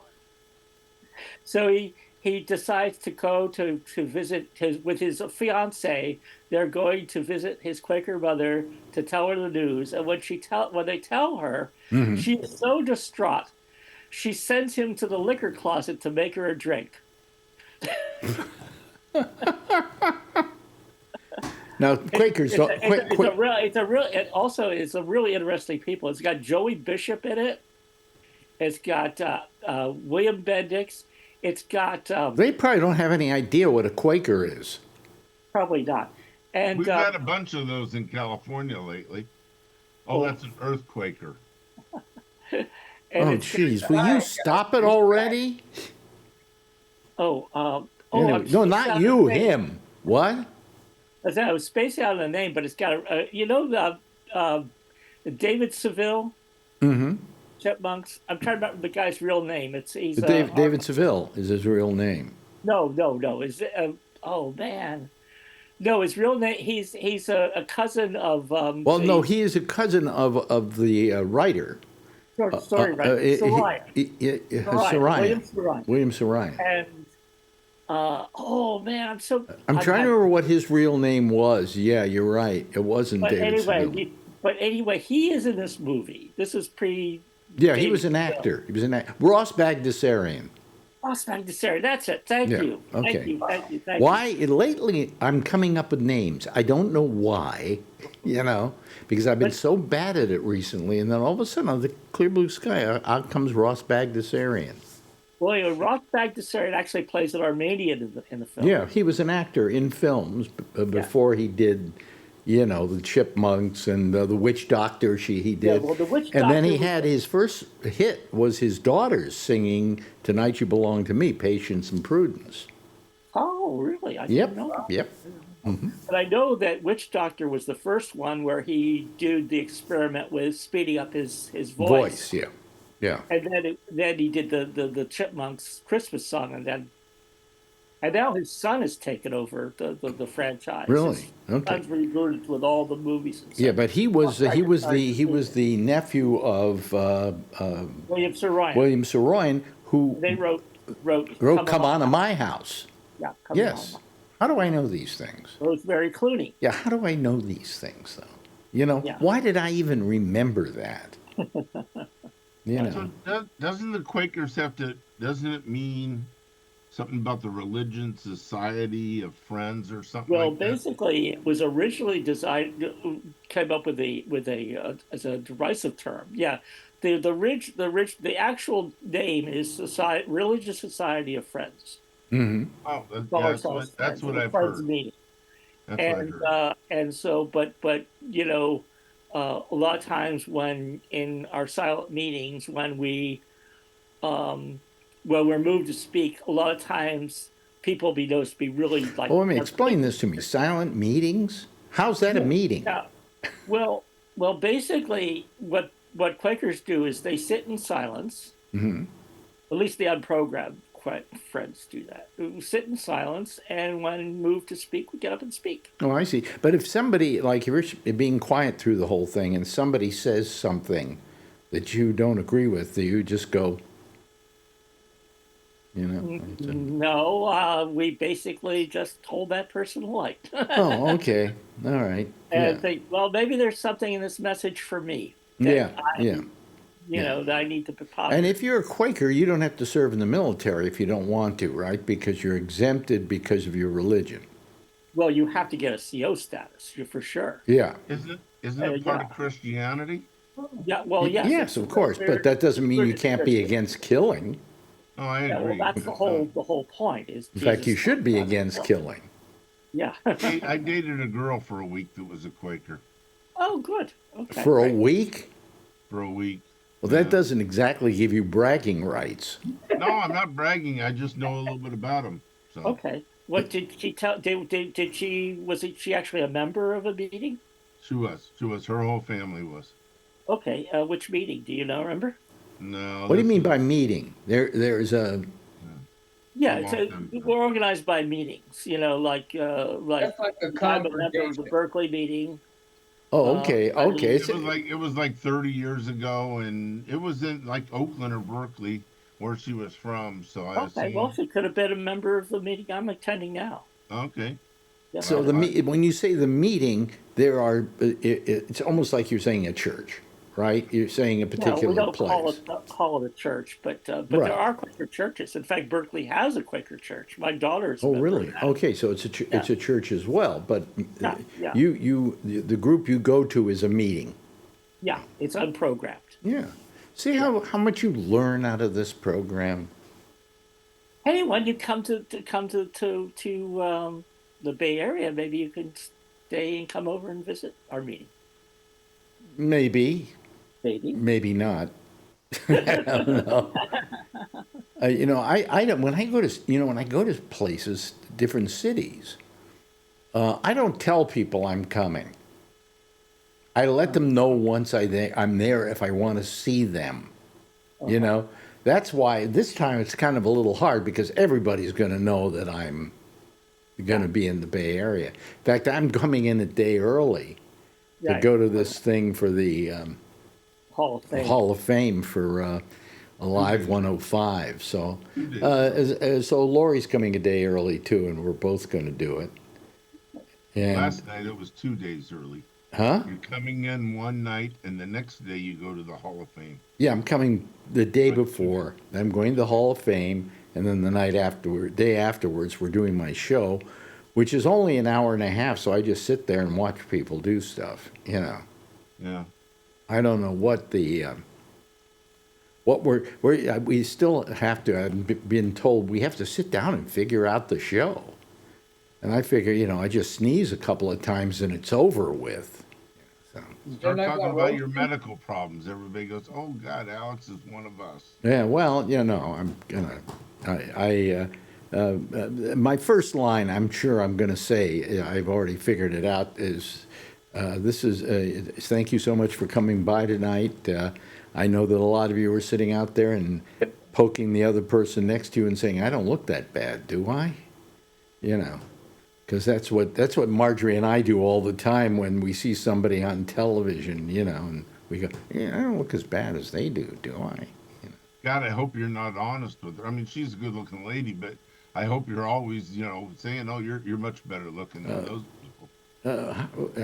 G: he decides to go to visit with his fiance. They're going to visit his Quaker mother to tell her the news. And when they tell her, she is so distraught. She sends him to the liquor closet to make her a drink.
B: Now, Quakers don't.
G: It's a really interesting people. It's got Joey Bishop in it. It's got William Bendix. It's got.
B: They probably don't have any idea what a Quaker is.
G: Probably not. And
F: We've had a bunch of those in California lately. Oh, that's an earthquaker.
B: Oh, jeez. Will you stop it already? Anyway, no, not you, him. What?
G: I was spacing out on the name, but it's got David Seville, Chipmunks. I'm trying to remember the guy's real name. He's
B: David Seville is his real name.
G: No. Is it? Oh man, no. His real name. He's a cousin of.
B: No, he is a cousin of the writer.
G: Story writer.
B: William Saroyan.
G: And oh man,
B: I'm trying to remember what his real name was. Yeah, you're right. It wasn't David Seville.
G: But anyway, he is in this movie. This is pre.
B: Yeah, he was an actor. He was an actor. Ross Bagdasarian.
G: Ross Bagdasarian. That's it. Thank you.
B: Okay.
G: Thank you.
B: Why lately I'm coming up with names. I don't know why. Because I've been so bad at it recently, and then all of a sudden, on the clear blue sky, out comes Ross Bagdasarian.
G: Well, Ross Bagdasarian actually plays an Armenian in the film.
B: Yeah, he was an actor in films before he did, the Chipmunks and the Witch Doctor. He did.
G: Yeah, well, the Witch Doctor.
B: And then he had his first hit was his daughters singing "Tonight You Belong to Me," Patience and Prudence.
G: Oh, really? I didn't know that.
B: Yep. Mm-hmm.
G: But I know that Witch Doctor was the first one where he did the experiment with speeding up his voice.
B: Yeah.
G: And then he did the Chipmunks Christmas song, and now his son has taken over the franchise.
B: Really? Okay.
G: His son's rebooted with all the movies. And stuff.
B: Yeah, but he was the nephew of
G: William
B: Saroyan, who
G: they wrote
B: "Come On to My House."
G: Yeah.
B: Yes. How do I know these things?
G: Rosemary Clooney.
B: Yeah, how do I know these things, though? Why did I even remember that?
F: So doesn't the Quakers doesn't it mean something about the religion, society of friends or something like that?
G: Well, basically, it was originally came up with as a derisive term. Yeah. The actual name is Religious Society of Friends.
B: Mm-hmm.
F: Oh, that's what I've heard.
G: Meeting.
F: That's what I heard.
G: And so, but a lot of times when in our silent meetings, when we're moved to speak, a lot of times people be really like.
B: Oh, explain this to me. Silent meetings? How's that a meeting?
G: Yeah. Well, basically, what Quakers do is they sit in silence.
B: Mm-hmm. At
G: least the unprogrammed friends do that. We sit in silence, and when moved to speak, we get up and speak.
B: Oh, I see. But if somebody, like, if you're being quiet through the whole thing, and somebody says something that you don't agree with, do you just go,
G: No, we basically just hold that person light.
B: Oh, okay. All right.
G: And think, well, maybe there's something in this message for me.
B: That And if you're a Quaker, you don't have to serve in the military if you don't want to, right? Because you're exempted because of your religion.
G: Well, you have to get a CO status, for sure.
B: Yeah.
F: Isn't Isn't it part
G: yeah.
F: of Christianity?
G: Yeah, well, yes.
B: Yes, of course, but that doesn't mean you can't be against killing.
F: Oh, I
G: Yeah, well,
F: agree.
G: that's the whole point is
B: In fact, you
G: Jesus
B: should be
G: taught us to
B: against
G: kill.
B: killing.
G: Yeah.
F: I dated a girl for a week that was a Quaker.
G: Oh, good. Okay.
B: For a
G: Great.
B: week?
F: For a week.
B: Well, that
F: Yeah.
B: doesn't exactly give you bragging rights.
F: No, I'm not bragging. I just know a little bit about them. So
G: Okay. What did she tell? Did she? Was it she actually a member of a meeting?
F: she was. Her whole family was.
G: Okay. Which meeting? Do you know? Remember?
F: No.
B: What do you
F: this
B: mean
F: is
B: by meeting? There's a
G: Yeah,
F: a
G: it's
F: long time ago.
G: we're organized by meetings. You know, like
E: That's like a
G: I'm a member of the
E: congregation.
G: Berkeley meeting.
B: oh, okay,
G: I mean,
B: okay.
F: It was like 30 years ago, and it was in like Oakland or Berkeley, where she was from. So I
G: Okay. Well,
F: assume.
G: she could have been a member of the meeting I'm attending now.
F: Okay.
G: Yeah.
B: So when you say the meeting, there are it's almost like you're saying a church, right? You're saying a
G: No, we
B: particular
G: don't
B: place.
G: call it a church, but
B: Right.
G: there are Quaker churches. In fact, Berkeley has a Quaker church. My daughter's a
B: Oh,
G: member of
B: really?
G: that.
B: Okay, so it's it's a church as well, but
G: Yeah, yeah.
B: the group you go to is a meeting.
G: Yeah, it's unprogrammed.
B: Yeah. See how much you learn out of this program?
G: Hey, when you come to the Bay Area, maybe you can stay and come over and visit our meeting.
B: Maybe,
G: Maybe.
B: maybe not. I don't know. I don't, when I go to, when I go to places, different cities, I don't tell people I'm coming. I let them know once I'm there if I want to see them. You know, that's why this time it's kind of a little hard because everybody's going to know that I'm going to be in the Bay Area. In fact, I'm coming in a day early to
G: Right.
B: go to this thing for the
G: Hall of Fame.
B: Hall of Fame for Alive 105. So, so Lori's coming a day early too, and we're both going to do it. And,
F: Last night it was 2 days early.
B: huh?
F: You're coming in one night, and the next day you go to the Hall of Fame.
B: Yeah, I'm coming the day before. I'm going to the Hall of Fame, and then the day afterwards, we're doing my show, which is only an hour and a half. So I just sit there and watch people do stuff.
F: Yeah.
B: I don't know what we still have to. I've been told we have to sit down and figure out the show, and I figure, I just sneeze a couple of times and it's over with. So.
F: Start
E: not
F: talking
E: gonna
F: about
E: roast
F: your
E: you?
F: medical problems. Everybody goes, "Oh God, Alex is one of us."
B: Yeah, well, I'm gonna. My first line, I'm sure I'm gonna say, I've already figured it out, is thank you so much for coming by tonight. I know that a lot of you are sitting out there and poking the other person next to you and saying, I don't look that bad, do I? Because that's what Marjorie and I do all the time when we see somebody on television, and we go, yeah, I don't look as bad as they do I?
F: God, I hope you're not honest with her. I mean, she's a good-looking lady, but I hope you're always, saying, "Oh, you're much better looking than those people."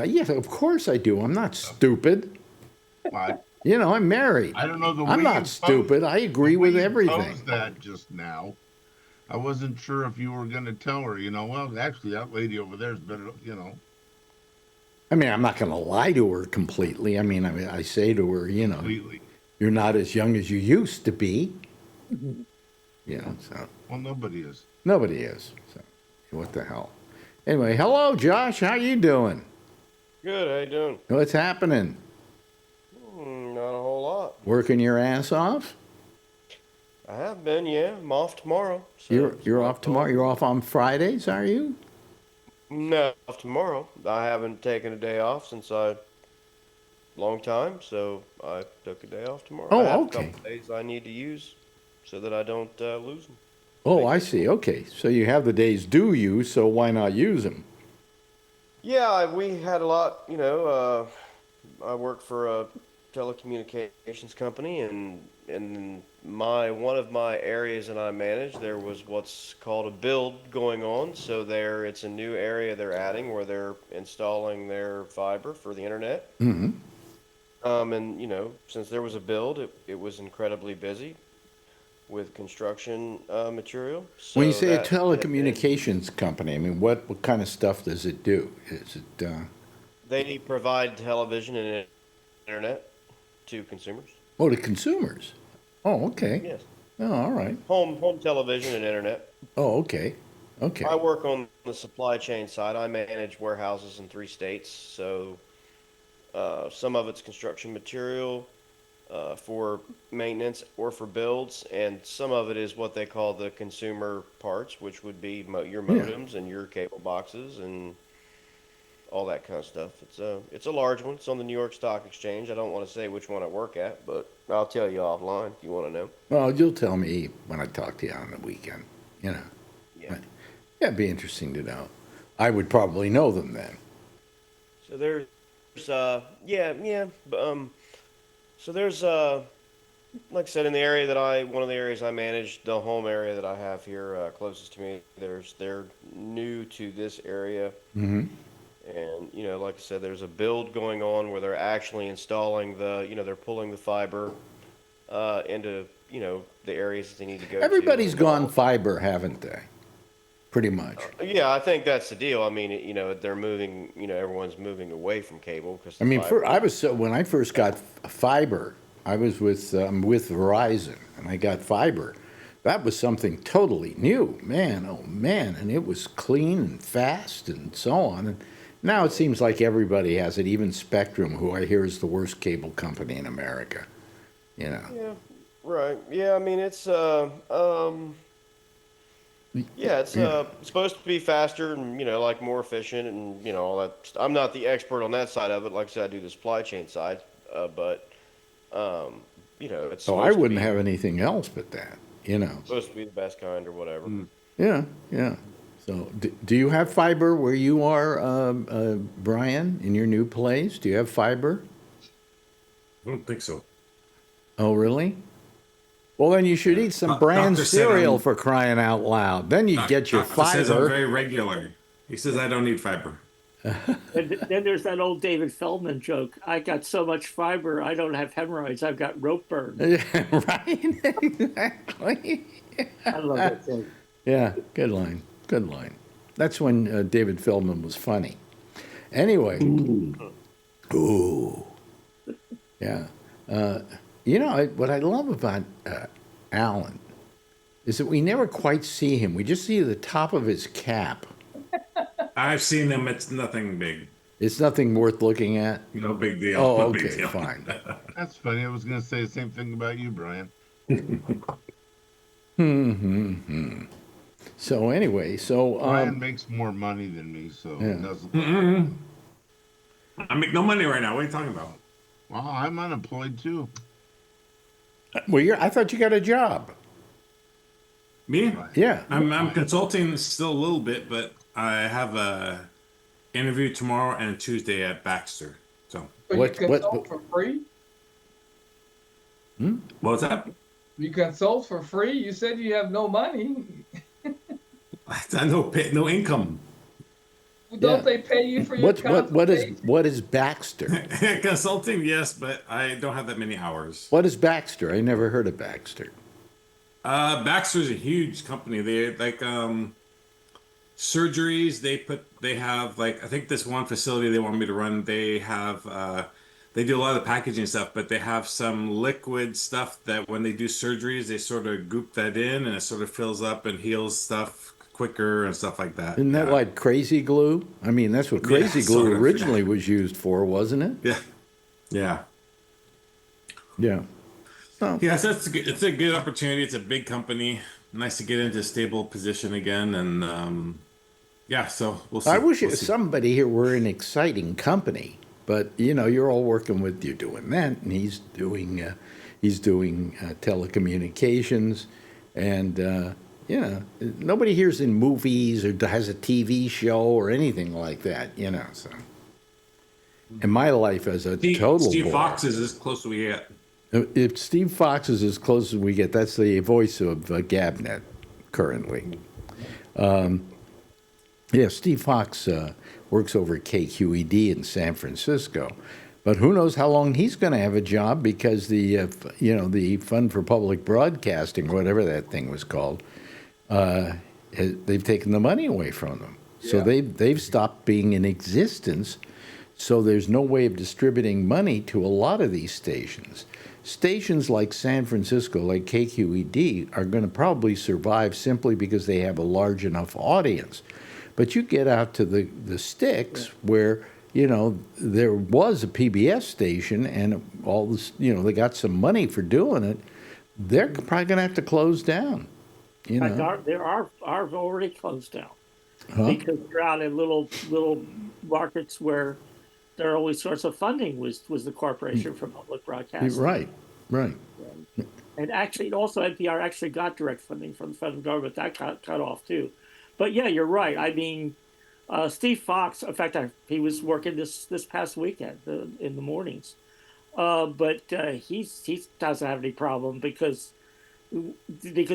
B: Yes, of course I do. I'm not stupid.
F: I,
B: I'm married.
F: I don't know the way
B: I'm
F: you
B: not
F: posed-
B: stupid. I agree
F: the way
B: with
F: you
B: everything.
F: posed that just now. I wasn't sure if you were going to tell her, well, actually, that lady over there is better,
B: I mean, I'm not going to lie to her completely. I say to her,
F: completely.
B: you're not as young as you used to be. So
F: Well, nobody is.
B: nobody is. So what the hell? Anyway, hello, Josh. How you doing?
H: Good, how you doing?
B: What's happening?
H: Not a whole lot.
B: Working your ass off?
H: I have been, yeah. I'm off tomorrow. So
B: You're off tomorrow. You're off on Fridays, are you?
H: No, off tomorrow. I haven't taken a day off since long time, so I took a day off tomorrow.
B: Oh,
H: I have
B: okay.
H: a couple days I need to use so that I don't lose them.
B: Oh, I see. Okay, so you have the days due you, so why not use them?
H: Yeah, we had a lot, I work for a telecommunications company, and in one of my areas that I manage, there was what's called a build going on. So it's a new area they're adding where they're installing their fiber for the internet.
B: Mm-hmm.
H: And since there was a build, it was incredibly busy with construction material. So
B: When you say a
H: that-
B: telecommunications company, what kind of stuff does it do? Is it
H: They provide television and internet to consumers.
B: Oh, to consumers. Oh, okay.
H: Yes.
B: Oh, all right.
H: Home television and internet.
B: Oh, okay. Okay.
H: I work on the supply chain side. I manage warehouses in 3 states, so some of it's construction material for maintenance or for builds, and some of it is what they call the consumer parts, which would be your modems and your cable boxes and all that kind of stuff. It's a large one. It's on the New York Stock Exchange. I don't want to say which one I work at, but I'll tell you offline if you want to know.
B: Well, you'll tell me when I talk to you on the weekend. You know.
H: Yeah.
B: Yeah, it'd be interesting to know. I would probably know them then.
H: So there's so there's like I said, in the area that one of the areas I manage, the home area that I have here closest to me, they're new to this area.
B: Mm-hmm.
H: And, like I said, there's a build going on where they're actually installing they're pulling the fiber into, the areas that they need to go to.
B: Everybody's gone fiber, haven't they? Pretty much.
H: Yeah, I think that's the deal. I mean, they're moving, everyone's moving away from cable.
B: I mean, when I first got fiber, I was with Verizon, and I got fiber. That was something totally new, man. Oh man, and it was clean and fast and so on. And now it seems like everybody has it, even Spectrum, who I hear is the worst cable company in America.
H: Yeah, right. Yeah, I mean, it's supposed to be faster and like more efficient and all that. I'm not the expert on that side of it. Like I said, I do the supply chain side, but it's.
B: Oh, I wouldn't have anything else but that.
H: Supposed to be the best kind or whatever.
B: Yeah, yeah. So, do you have fiber where you are, Brian, in your new place? Do you have fiber?
D: I don't think so.
B: Oh, really? Well, then you should eat some bran cereal for crying out loud. Then you get your fiber.
D: Says I'm very regular. He says I don't need fiber.
G: And then there's that old David Feldman joke. I got so much fiber, I don't have hemorrhoids. I've got rope burn.
B: Yeah, right? Exactly.
G: I love that thing.
B: Yeah, good line. Good line. That's when David Feldman was funny. Anyway. Ooh. Yeah. What I love about Alan is that we never quite see him. We just see the top of his cap.
D: I've seen them. It's nothing big.
B: It's nothing worth looking at?
D: No big deal.
B: Oh,
D: no
B: okay,
D: big deal.
B: fine.
F: That's funny. I was going to say the same thing about you, Brian.
B: So anyway,
F: Brian makes more money than me, so it doesn't.
D: I make no money right now. What are you talking about?
F: Well, I'm unemployed too.
B: Well, I thought you got a job.
D: Me?
B: Yeah.
D: I'm consulting still a little bit, but I have a interview tomorrow and Tuesday at Baxter. So
E: you consult for free?
D: What was that?
E: You consult for free? You said you have no money.
D: No income.
E: Don't they pay you for your consultation?
B: What is Baxter?
D: Consulting, yes, but I don't have that many hours.
B: What is Baxter? I never heard of Baxter.
D: Baxter's a huge company. They surgeries. They have I think this one facility they want me to run. They have they do a lot of the packaging stuff, but they have some liquid stuff that when they do surgeries, they sort of goop that in and it sort of fills up and heals stuff quicker and stuff like that.
B: Isn't that like crazy glue? I mean, that's what crazy glue originally was used for, wasn't it?
D: Yeah. Yeah.
B: Yeah. Oh.
D: Yeah, so it's a good opportunity. It's a big company. Nice to get into a stable position again. And so we'll see.
B: I wish somebody here were an exciting company. But, you're all working with, you're doing that, and he's doing telecommunications. And, nobody here's in movies or has a TV show or anything like that, so. In my life as a total
D: Steve
B: boy,
D: Fox is as close as we get.
B: If Steve Fox is as close as we get, that's the voice of GabNet currently. Steve Fox works over at KQED in San Francisco, but who knows how long he's going to have a job because the Fund for Public Broadcasting, whatever that thing was called, they've taken the money away from them. So they've stopped being in existence. So there's no way of distributing money to a lot of these stations. Stations like San Francisco, like KQED, are going to probably survive simply because they have a large enough audience. But you get out to the sticks where, you know, there was a PBS station and all this, you know, they got some money for doing it. They're probably going to have to close down, you know.
G: There are already closed down
B: Huh?
G: because they're out in little markets where their only source of funding was the Corporation for Public Broadcasting.
B: Right, right.
G: And actually, also NPR actually got direct funding from the federal government. That cut off too. But yeah, you're right. I mean, Steve Fox. In fact, he was working this past weekend in the mornings. But he doesn't have any problem because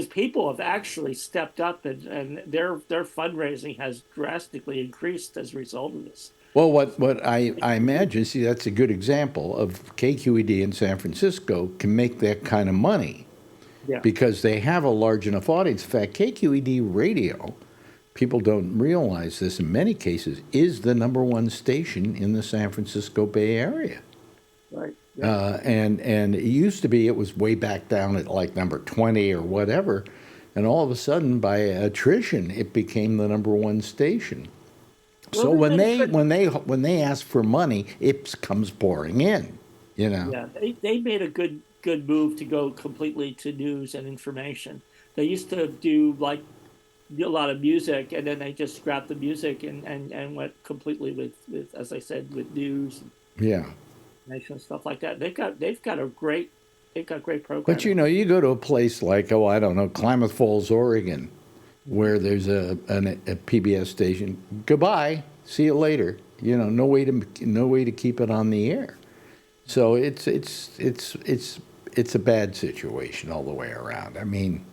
G: people have actually stepped up and their fundraising has drastically increased as a result of this.
B: Well, what I imagine, see, that's a good example of KQED in San Francisco can make that kind of money because they have a large enough audience. In fact, KQED radio, people don't realize this in many cases, is the #1 station in the San Francisco Bay Area.
G: Right.
B: And it used to be, it was way back down at like number 20 or whatever, and all of a sudden, by attrition, it became the #1 station.
G: Well,
B: so when they ask for money, it comes pouring in, you know.
G: Yeah, they made a good move to go completely to news and information. They used to do like a lot of music, and then they just scrapped the music and went completely with as I said, with news.
B: Yeah.
G: And stuff like that. They've got great programs.
B: But you know, you go to a place like, oh, I don't know, Klamath Falls, Oregon, where there's a PBS station. Goodbye, see you later. You know, no way to keep it on the air. So it's a bad situation all the way around. I mean,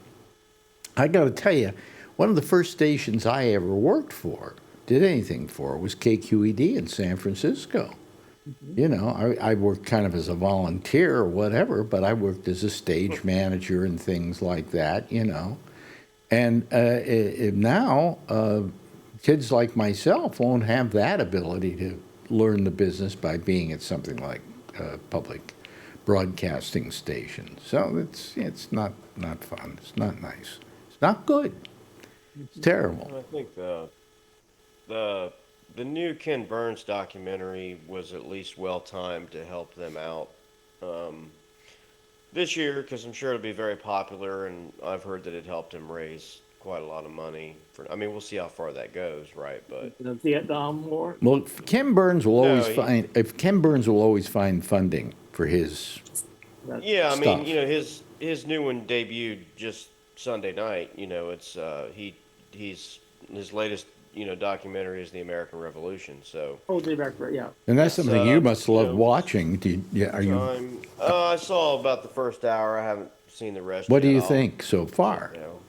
B: I got to tell you, one of the first stations I ever worked for, did anything for, was KQED in San Francisco. You know, I worked kind of as a volunteer or whatever, but I worked as a stage manager and things like that, you know. And now, kids like myself won't have that ability to learn the business by being at something like a public broadcasting station. So it's not fun. It's not nice. It's not good. It's terrible.
H: I think the new Ken Burns documentary was at least well timed to help them out this year, because I'm sure it'll be very popular, and I've heard that it helped him raise quite a lot of money. I mean, we'll see how far that goes, right? But
G: the Vietnam War.
B: Well, Ken Burns will always find funding for his.
H: Yeah, I
B: stuff.
H: mean, you know, his new one debuted just Sunday night. You know, it's he's his latest, you know, documentary is the American Revolution. So
G: the American, yeah.
B: And that's something you must love watching. Are you?
H: I saw about the first hour. I haven't seen the rest.
B: What do you think so far?
H: You know.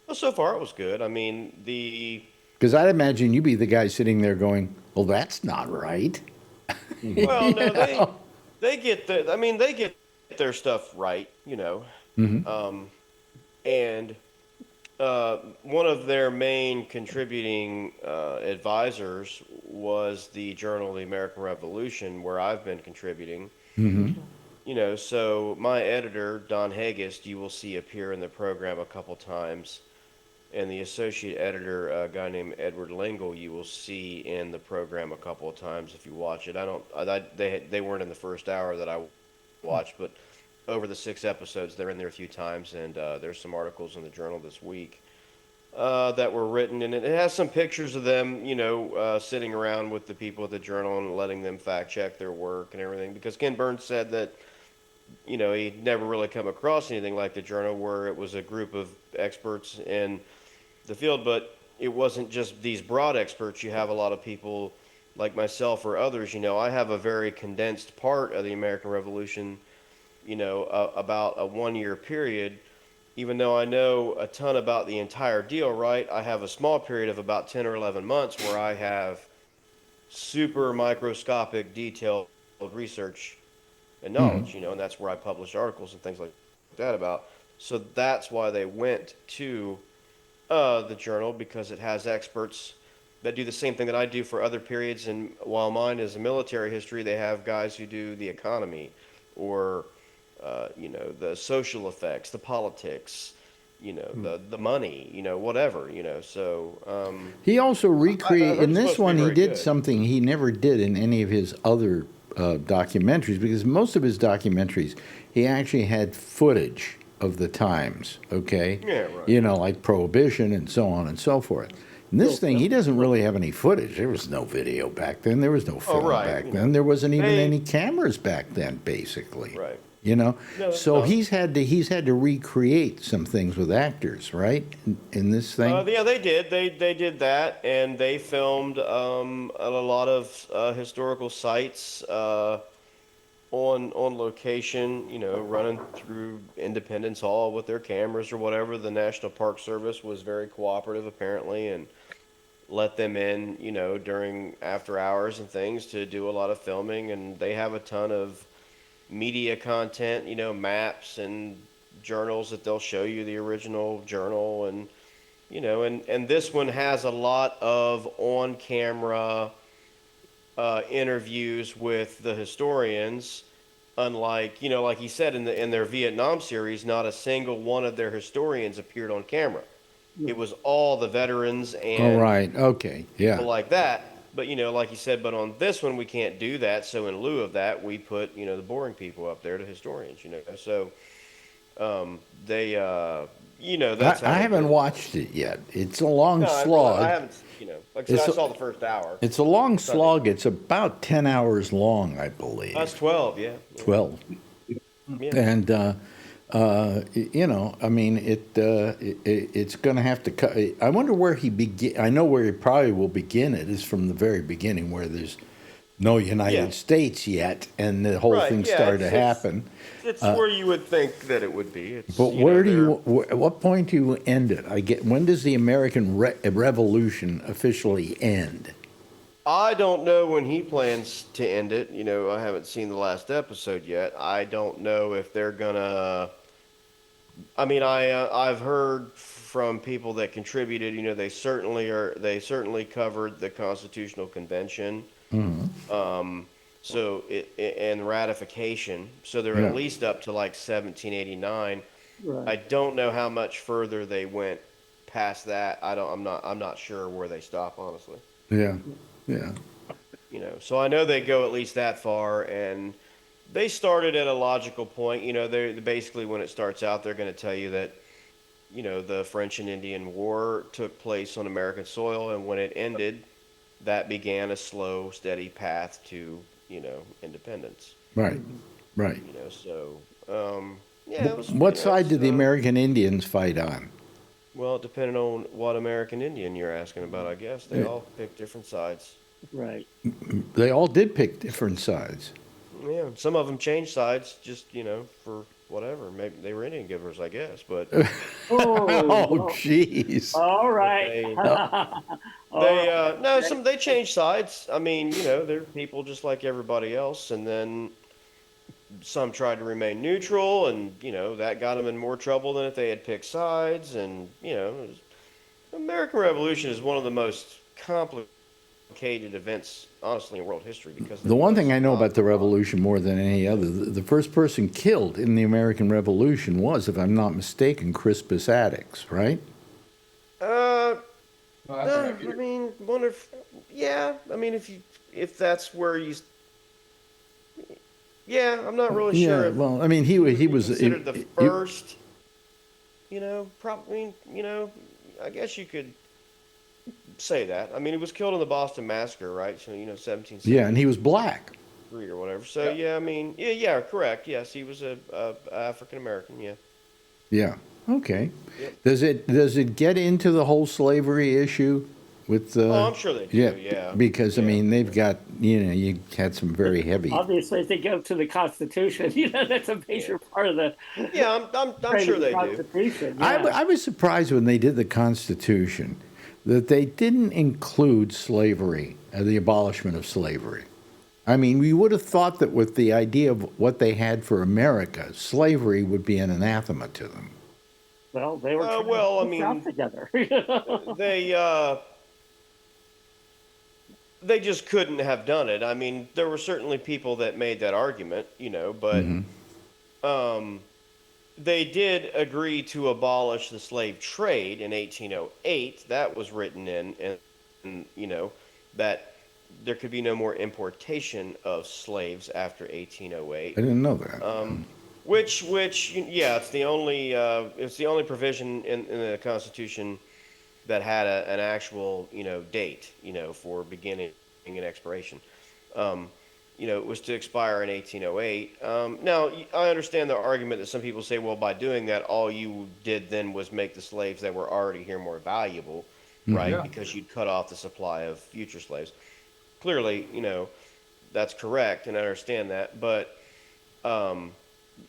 H: Well, so far it was good. I mean,
B: because I'd imagine you'd be the guy sitting there going, "Well, that's not right."
H: Well, no, they get their stuff right, you know.
B: Mm-hmm.
H: And one of their main contributing advisors was the Journal of the American Revolution, where I've been contributing.
B: Mm-hmm.
H: You know, so my editor, Don Hagest, you will see appear in the program a couple times. And the associate editor, a guy named Edward Lingle, you will see in the program a couple of times if you watch it. They weren't in the first hour that I watched, but over the 6 episodes, they're in there a few times, and there's some articles in the Journal this week that were written, and it has some pictures of them, you know, sitting around with the people at the Journal and letting them fact check their work and everything. Because Ken Burns said that, you know, he'd never really come across anything like the Journal, where it was a group of experts in the field, but it wasn't just these broad experts. You have a lot of people like myself or others. You know, I have a very condensed part of the American Revolution, you know, about a 1-year period. Even though I know a ton about the entire deal, right? I have a small period of about 10 or 11 months where I have super microscopic, detailed research and knowledge, you know, and that's where I publish articles and things like that about. So that's why they went to the Journal, because it has experts that do the same thing that I do for other periods. And while mine is a military history, they have guys who do the economy, or the social effects, the politics, the money, whatever, So
B: he also recreated in this one. He did
H: good.
B: something he never did in any of his other documentaries, because most of his documentaries he actually had footage of the times. Okay,
H: Yeah, right.
B: Like Prohibition and so on and so forth. In this thing, he doesn't really have any footage. There was no video back then. There was no film
H: right,
B: back then. There wasn't even any cameras back then, basically.
H: Right.
B: No, so
H: no.
B: he's had to recreate some things with actors, right? In this thing.
H: Yeah, they did. They did that, and they filmed a lot of historical sites on location. Running through Independence Hall with their cameras or whatever. The National Park Service was very cooperative, apparently, and let them in, during after hours and things to do a lot of filming. And they have a ton of media content, maps and journals that they'll show you, the original journal, and and this one has a lot of on-camera interviews with the historians. Unlike, like he said in their Vietnam series, not a single one of their historians appeared on camera. It was all the veterans and
B: right, okay, yeah,
H: people like that. But like you said, but on this one we can't do that. So in lieu of that, we put the boring people up there, the historians. So they that's how
B: I
H: they
B: haven't
H: do it.
B: watched it yet. It's a long
H: No,
B: slog.
H: I haven't. Like I said, I saw the first hour.
B: It's a long slog. It's about 10 hours long, I believe.
H: That's 12. Yeah.
B: 12.
H: Yeah.
B: And I mean, it's going to have to cut. I wonder where he begin. I know where he probably will begin it is from the very beginning, where there's no United States yet, and the whole thing started to happen.
H: It's where you would think that it would be.
B: But where do you? At what point do you end it? When does the American Revolution officially end?
H: I don't know when he plans to end it. I haven't seen the last episode yet. I don't know if they're gonna. I mean, I've heard from people that contributed. They certainly covered the Constitutional Convention. Mm-hmm. So and ratification. So they're at least up to like 1789. Right. I don't know how much further they went past that. I'm not sure where they stop, honestly.
B: Yeah. Yeah.
H: So I know they go at least that far, and they started at a logical point. They basically, when it starts out, they're going to tell you that the French and Indian War took place on American soil, and when it ended, that began a slow, steady path to independence.
B: Right. Right.
H: So it was,
B: what side did the American Indians fight on?
H: Well, depending on what American Indian you're asking about, I guess. They all picked different sides.
G: Right.
B: They all did pick different sides.
H: Yeah, some of them changed sides just, for whatever. Maybe they were Indian givers, I guess, but...
B: Oh, jeez.
G: All right.
H: They changed sides. I mean, they're people just like everybody else, and then some tried to remain neutral, and that got them in more trouble than if they had picked sides. And the American Revolution is one of the most complicated events, honestly, in world history, because
B: the one thing I know about the Revolution more than any other, the first person killed in the American Revolution was, if I'm not mistaken, Crispus Attucks, right?
H: I mean, if that's where you. Yeah, I'm not really sure.
B: Well, I mean, he was
H: considered the first. Probably. I guess you could say that. I mean, he was killed in the Boston Massacre, right? So 17.
B: Yeah, and he was black.
H: Or whatever. So I mean, correct. Yes, he was a African American. Yeah.
B: Yeah. Okay.
H: Yep.
B: Does it get into the whole slavery issue with the?
H: Oh, I'm sure they do. Yeah.
B: Because I mean, they've got you had some very heavy.
G: Obviously, if they go to the Constitution, that's a major part of the.
H: Yeah, I'm sure they do.
G: Yeah.
B: I was surprised when they did the Constitution that they didn't include slavery, the abolishment of slavery. I mean, we would have thought that with the idea of what they had for America, slavery would be an anathema to them.
G: Well, they were
H: I mean,
G: together.
H: they they just couldn't have done it. I mean, there were certainly people that made that argument, but um, they did agree to abolish the slave trade in 1808. That was written in, and that there could be no more importation of slaves after 1808.
B: I didn't know that.
H: Yeah, it's the only provision in the Constitution that had an actual date for beginning and expiration. It was to expire in 1808. Now I understand the argument that some people say, well, by doing that, all you did then was make the slaves that were already here more valuable, right?
E: Yeah.
H: Because you'd cut off the supply of future slaves. Clearly, that's correct, and I understand that. But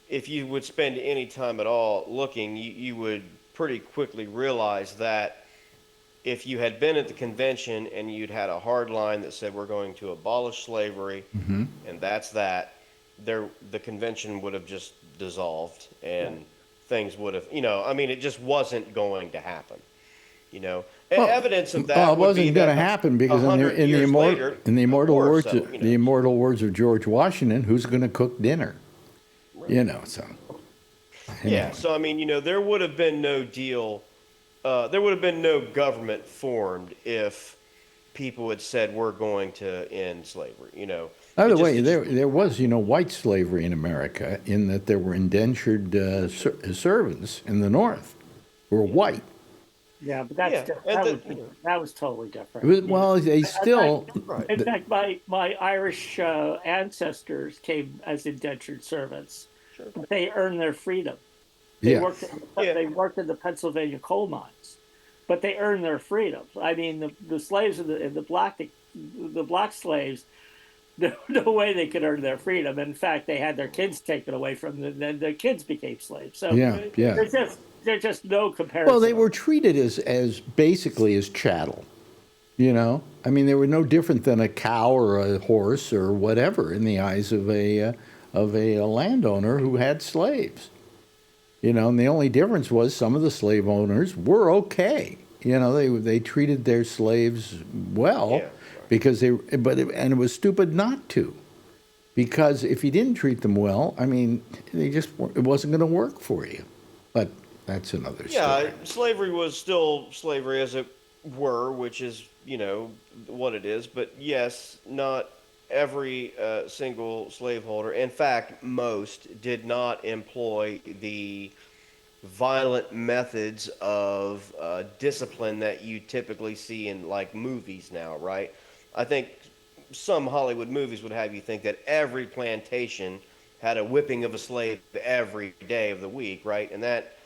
H: if you would spend any time at all looking, you would pretty quickly realize that if you had been at the convention and you'd had a hard line that said we're going to abolish slavery, and that's that, the convention would have just dissolved, and things would have, it just wasn't going to happen. Evidence of that.
B: Well, it wasn't going to happen because in the immortal words of George Washington, who's going to cook dinner? Right. So. Anyway.
H: Yeah. So there would have been no deal. There would have been no government formed if people had said we're going to end slavery.
B: By the way, there was white slavery in America in that there were indentured servants in the North who were white.
G: Yeah, but that was totally different.
B: They still.
G: In fact, my Irish ancestors came as indentured servants. Sure. But they earned their freedom. They worked in the Pennsylvania coal mines, but they earned their freedom. I mean, the slaves and the black slaves, no way they could earn their freedom. In fact, they had their kids taken away from them, and their kids became slaves. So there's just no comparison.
B: Well, they were treated as basically as chattel. They were no different than a cow or a horse or whatever in the eyes of a landowner who had slaves. And the only difference was some of the slave owners were okay. They treated their slaves well because it was stupid not to. Because if you didn't treat them well, it wasn't going to work for you. But that's another story.
H: Yeah, slavery was still slavery as it were, which is, what it is. But yes, not every single slaveholder, in fact, most did not employ the violent methods of discipline that you typically see in movies now, right? I think some Hollywood movies would have you think that every plantation had a whipping of a slave every day of the week, right? And that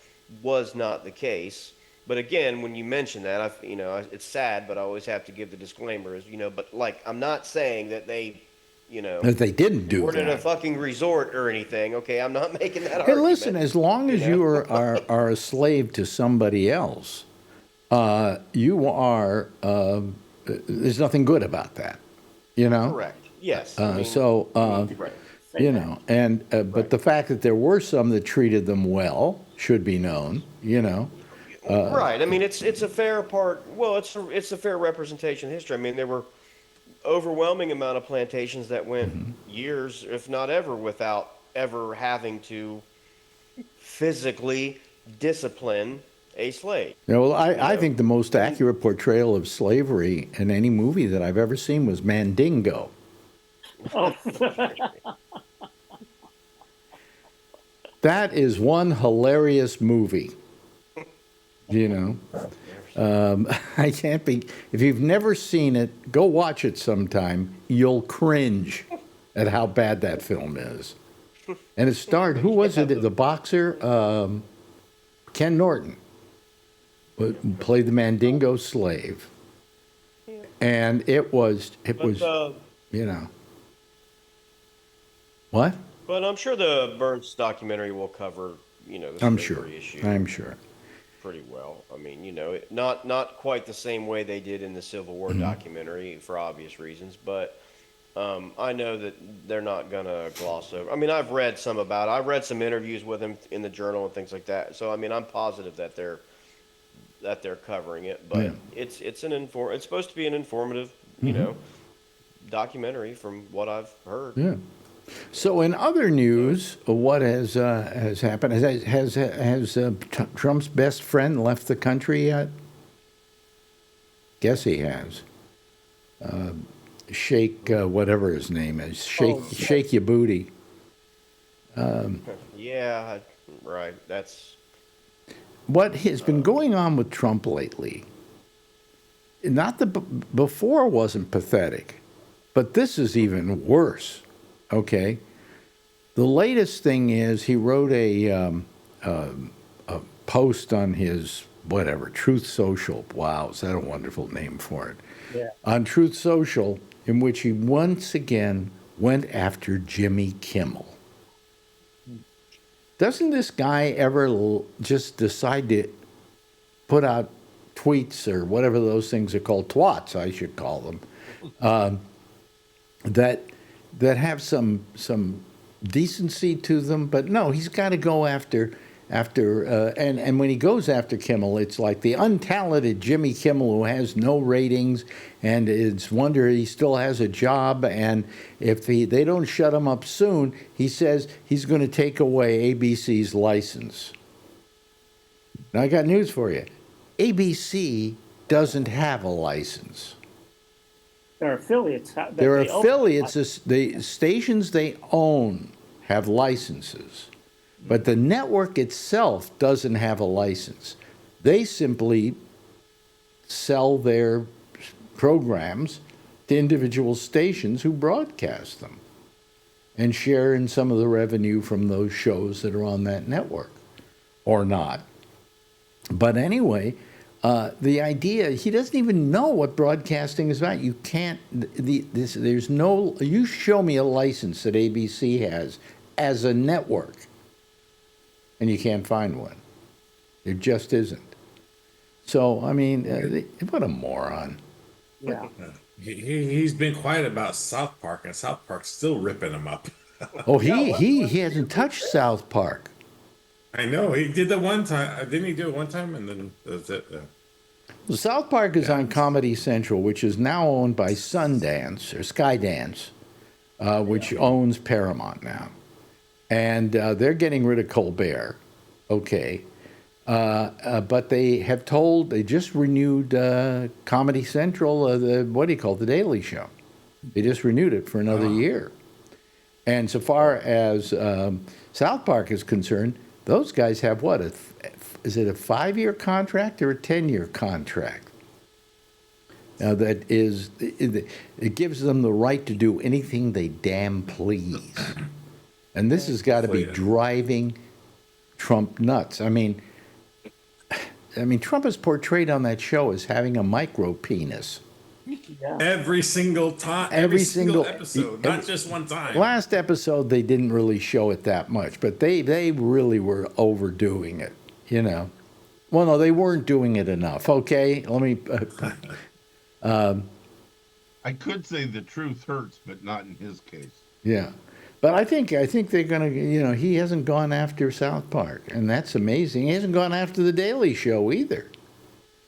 H: was not the case. But again, when you mention that, it's sad, but I always have to give the disclaimers, but I'm not saying that they,
B: that they didn't do
H: we're
B: that.
H: in a fucking resort or anything. Okay, I'm not making that
B: Hey,
H: argument.
B: listen, as long as you are a slave to somebody else, you are, there's nothing good about that,
H: Correct. Yes.
B: right.
H: Right.
B: But the fact that there were some that treated them well should be known,
H: Right. It's a fair part. Well, it's a fair representation of history. There were overwhelming amount of plantations that went years, if not ever, without ever having to physically discipline a slave.
B: I think the most accurate portrayal of slavery in any movie that I've ever seen was Mandingo.
G: Oh.
B: That is one hilarious movie. I can't be. If you've never seen it, go watch it sometime. You'll cringe at how bad that film is. And it starred, who was it? The boxer, Ken Norton, played the Mandingo slave. And it was. What?
H: But I'm sure the Burns documentary will cover, the slavery issue.
B: I'm sure.
H: Pretty well. Not quite the same way they did in the Civil War documentary for obvious reasons, but I know that they're not gonna gloss over. I've read some about it. I've read some interviews with him in the journal and things like that. So I'm positive that they're covering it, but it's supposed to be an informative, documentary from what I've heard.
B: Yeah. So in other news, what has happened? Has Trump's best friend left the country yet? Guess he has. Sheikh, whatever his name is, Shake Your Booty.
H: Yeah, right. That's
B: What has been going on with Trump lately? Not the before wasn't pathetic, but this is even worse. Okay, the latest thing is he wrote a post on his whatever Truth Social. Wow, is that a wonderful name for it?
G: Yeah.
B: On Truth Social, in which he once again went after Jimmy Kimmel. Doesn't this guy ever just decide to put out tweets or whatever those things are called, twats, I should call them, that have some decency to them? But no, he's got to go after and when he goes after Kimmel, it's like the untalented Jimmy Kimmel who has no ratings, and it's wonder he still has a job, and if they don't shut him up soon, he says he's going to take away ABC's license. Now I got news for you. ABC doesn't have a license.
G: Their affiliates.
B: Their affiliates, the stations they own have licenses. But the network itself doesn't have a license. They simply sell their programs to individual stations who broadcast them and share in some of the revenue from those shows that are on that network, or not. But anyway, the idea, he doesn't even know what broadcasting is about. You can't, there's no, you show me a license that ABC has as a network, and you can't find one. There just isn't. So, I mean, what a moron.
G: Yeah.
D: He's been quiet about South Park, and South Park's still ripping him up.
B: Oh, he hasn't touched South Park.
D: I know, he did that one time. Didn't he do it one time, and then that's it?
B: Well, South Park is on Comedy Central, which is now owned by Sundance, or Skydance, which owns Paramount now. And they're getting rid of Colbert, okay. But they have told, they just renewed Comedy Central, the Daily Show. They just renewed it for another year. And so far as South Park is concerned, those guys have what? Is it a 5-year contract or a 10-year contract? Now that is, it gives them the right to do anything they damn please. And this has got to be driving Trump nuts. I mean, Trump is portrayed on that show as having a micro penis.
G: Yeah.
D: Every single time, every single episode, not just one time.
B: Last episode, they didn't really show it that much, but they really were overdoing it, you know. Well, no, they weren't doing it enough, okay? Let me...
F: I could say the truth hurts, but not in his case.
B: Yeah. But I think they're going to, you know, he hasn't gone after South Park, and that's amazing. He hasn't gone after The Daily Show either.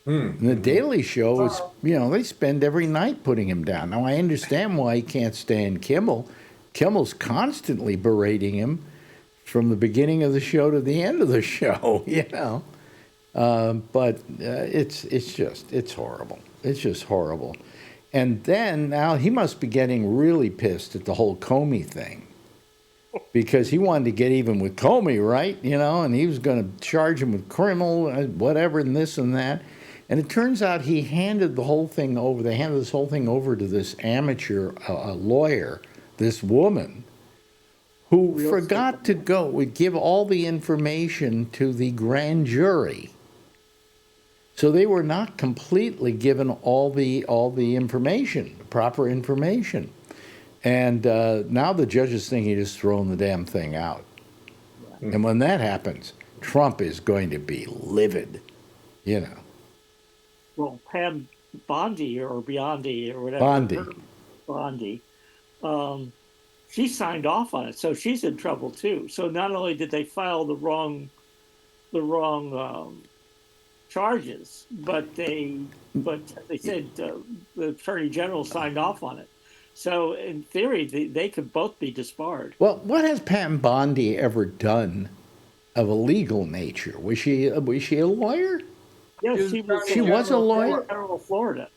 B: And The Daily Show is, you know, they spend every night putting him down. Now, I understand why he can't stand Kimmel. Kimmel's constantly berating him from the beginning of the show to the end of the show, you know. But it's horrible. It's just horrible. And then now he must be getting really pissed at the whole Comey thing, because he wanted to get even with Comey, right? You know, and he was going to charge him with criminal, whatever, and this and that. And it turns out he handed the whole thing over. They handed this whole thing over to this amateur lawyer, this woman, who forgot to give all the information to the grand jury. So they were not completely given all the information, proper information. And now the judge is thinking he's just throwing the damn thing out. Yeah. And when that happens, Trump is going to be livid, you know.
G: Well, Pam Bondi or Biondi or whatever. Bondi. She signed off on it, so she's in trouble too. So not only did they file the wrong charges, but they said the Attorney General signed off on it. So in theory, they could both be disbarred.
B: Well, what has Pam Bondi ever done of a legal nature? Was she a lawyer?
G: Yeah,
B: She was a lawyer?
G: General of Florida.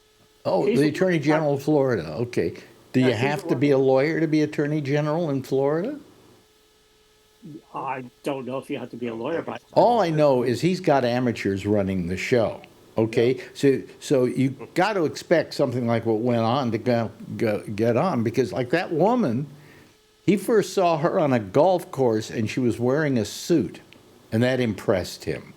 B: Oh,
G: She's
B: the Attorney General of Florida. Okay. Do you have to be a lawyer to be Attorney General in Florida?
G: I don't know if you have to be a lawyer, but
B: All I know is he's got amateurs running the show. Okay, so you got to expect something like what went on to get on, because like that woman, he first saw her on a golf course and she was wearing a suit, and that impressed him.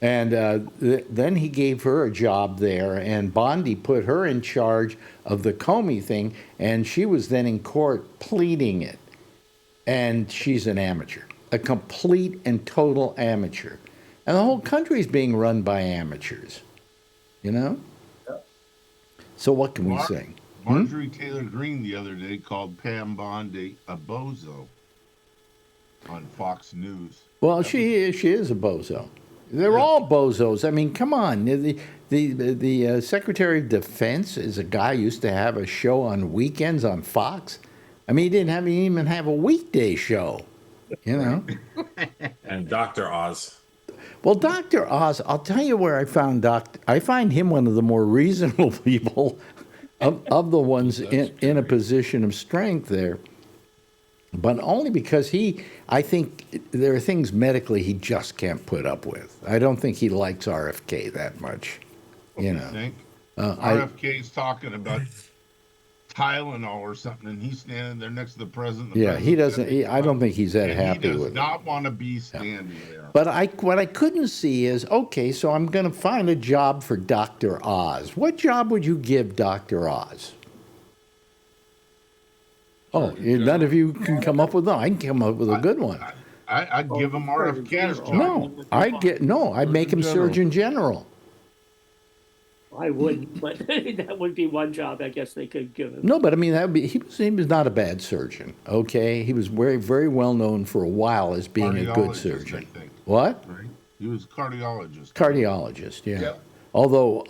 B: And then he gave her a job there, and Bondi put her in charge of the Comey thing, and she was then in court pleading it. And she's an amateur, a complete and total amateur. And the whole country is being run by amateurs, you know? So what can we say?
F: Marjorie Taylor Greene the other day called Pam Bondi a bozo on Fox News.
B: Well, she is a bozo. They're all bozos. I mean, come on. The Secretary of Defense is a guy who used to have a show on weekends on Fox. I mean, he didn't even have a weekday show, you know?
D: And Dr. Oz.
B: Well, Dr. Oz, I'll tell you where I found I find him one of the more reasonable people of the ones in a position of strength there. But only because I think there are things medically he just can't put up with. I don't think he likes RFK that much, you know.
F: Think? RFK's talking about Tylenol or something, and he's standing there next to the president.
B: Yeah, he doesn't. I don't think he's that happy with it.
F: He does not want to be standing there.
B: But what I couldn't see is, okay, so I'm going to find a job for Dr. Oz. What job would you give Dr. Oz? Oh, none of you can come up with one. I can come up with a good one.
F: I'd give him RFK's job.
B: I'd make him Surgeon General.
G: I wouldn't, but that would be one job I guess they could give him.
B: No, but I mean, he was not a bad surgeon, okay? He was very, very well known for a while as being a good surgeon.
F: I think.
B: What?
F: Right? He was cardiologist.
B: Cardiologist, yeah.
F: Yep.
B: Although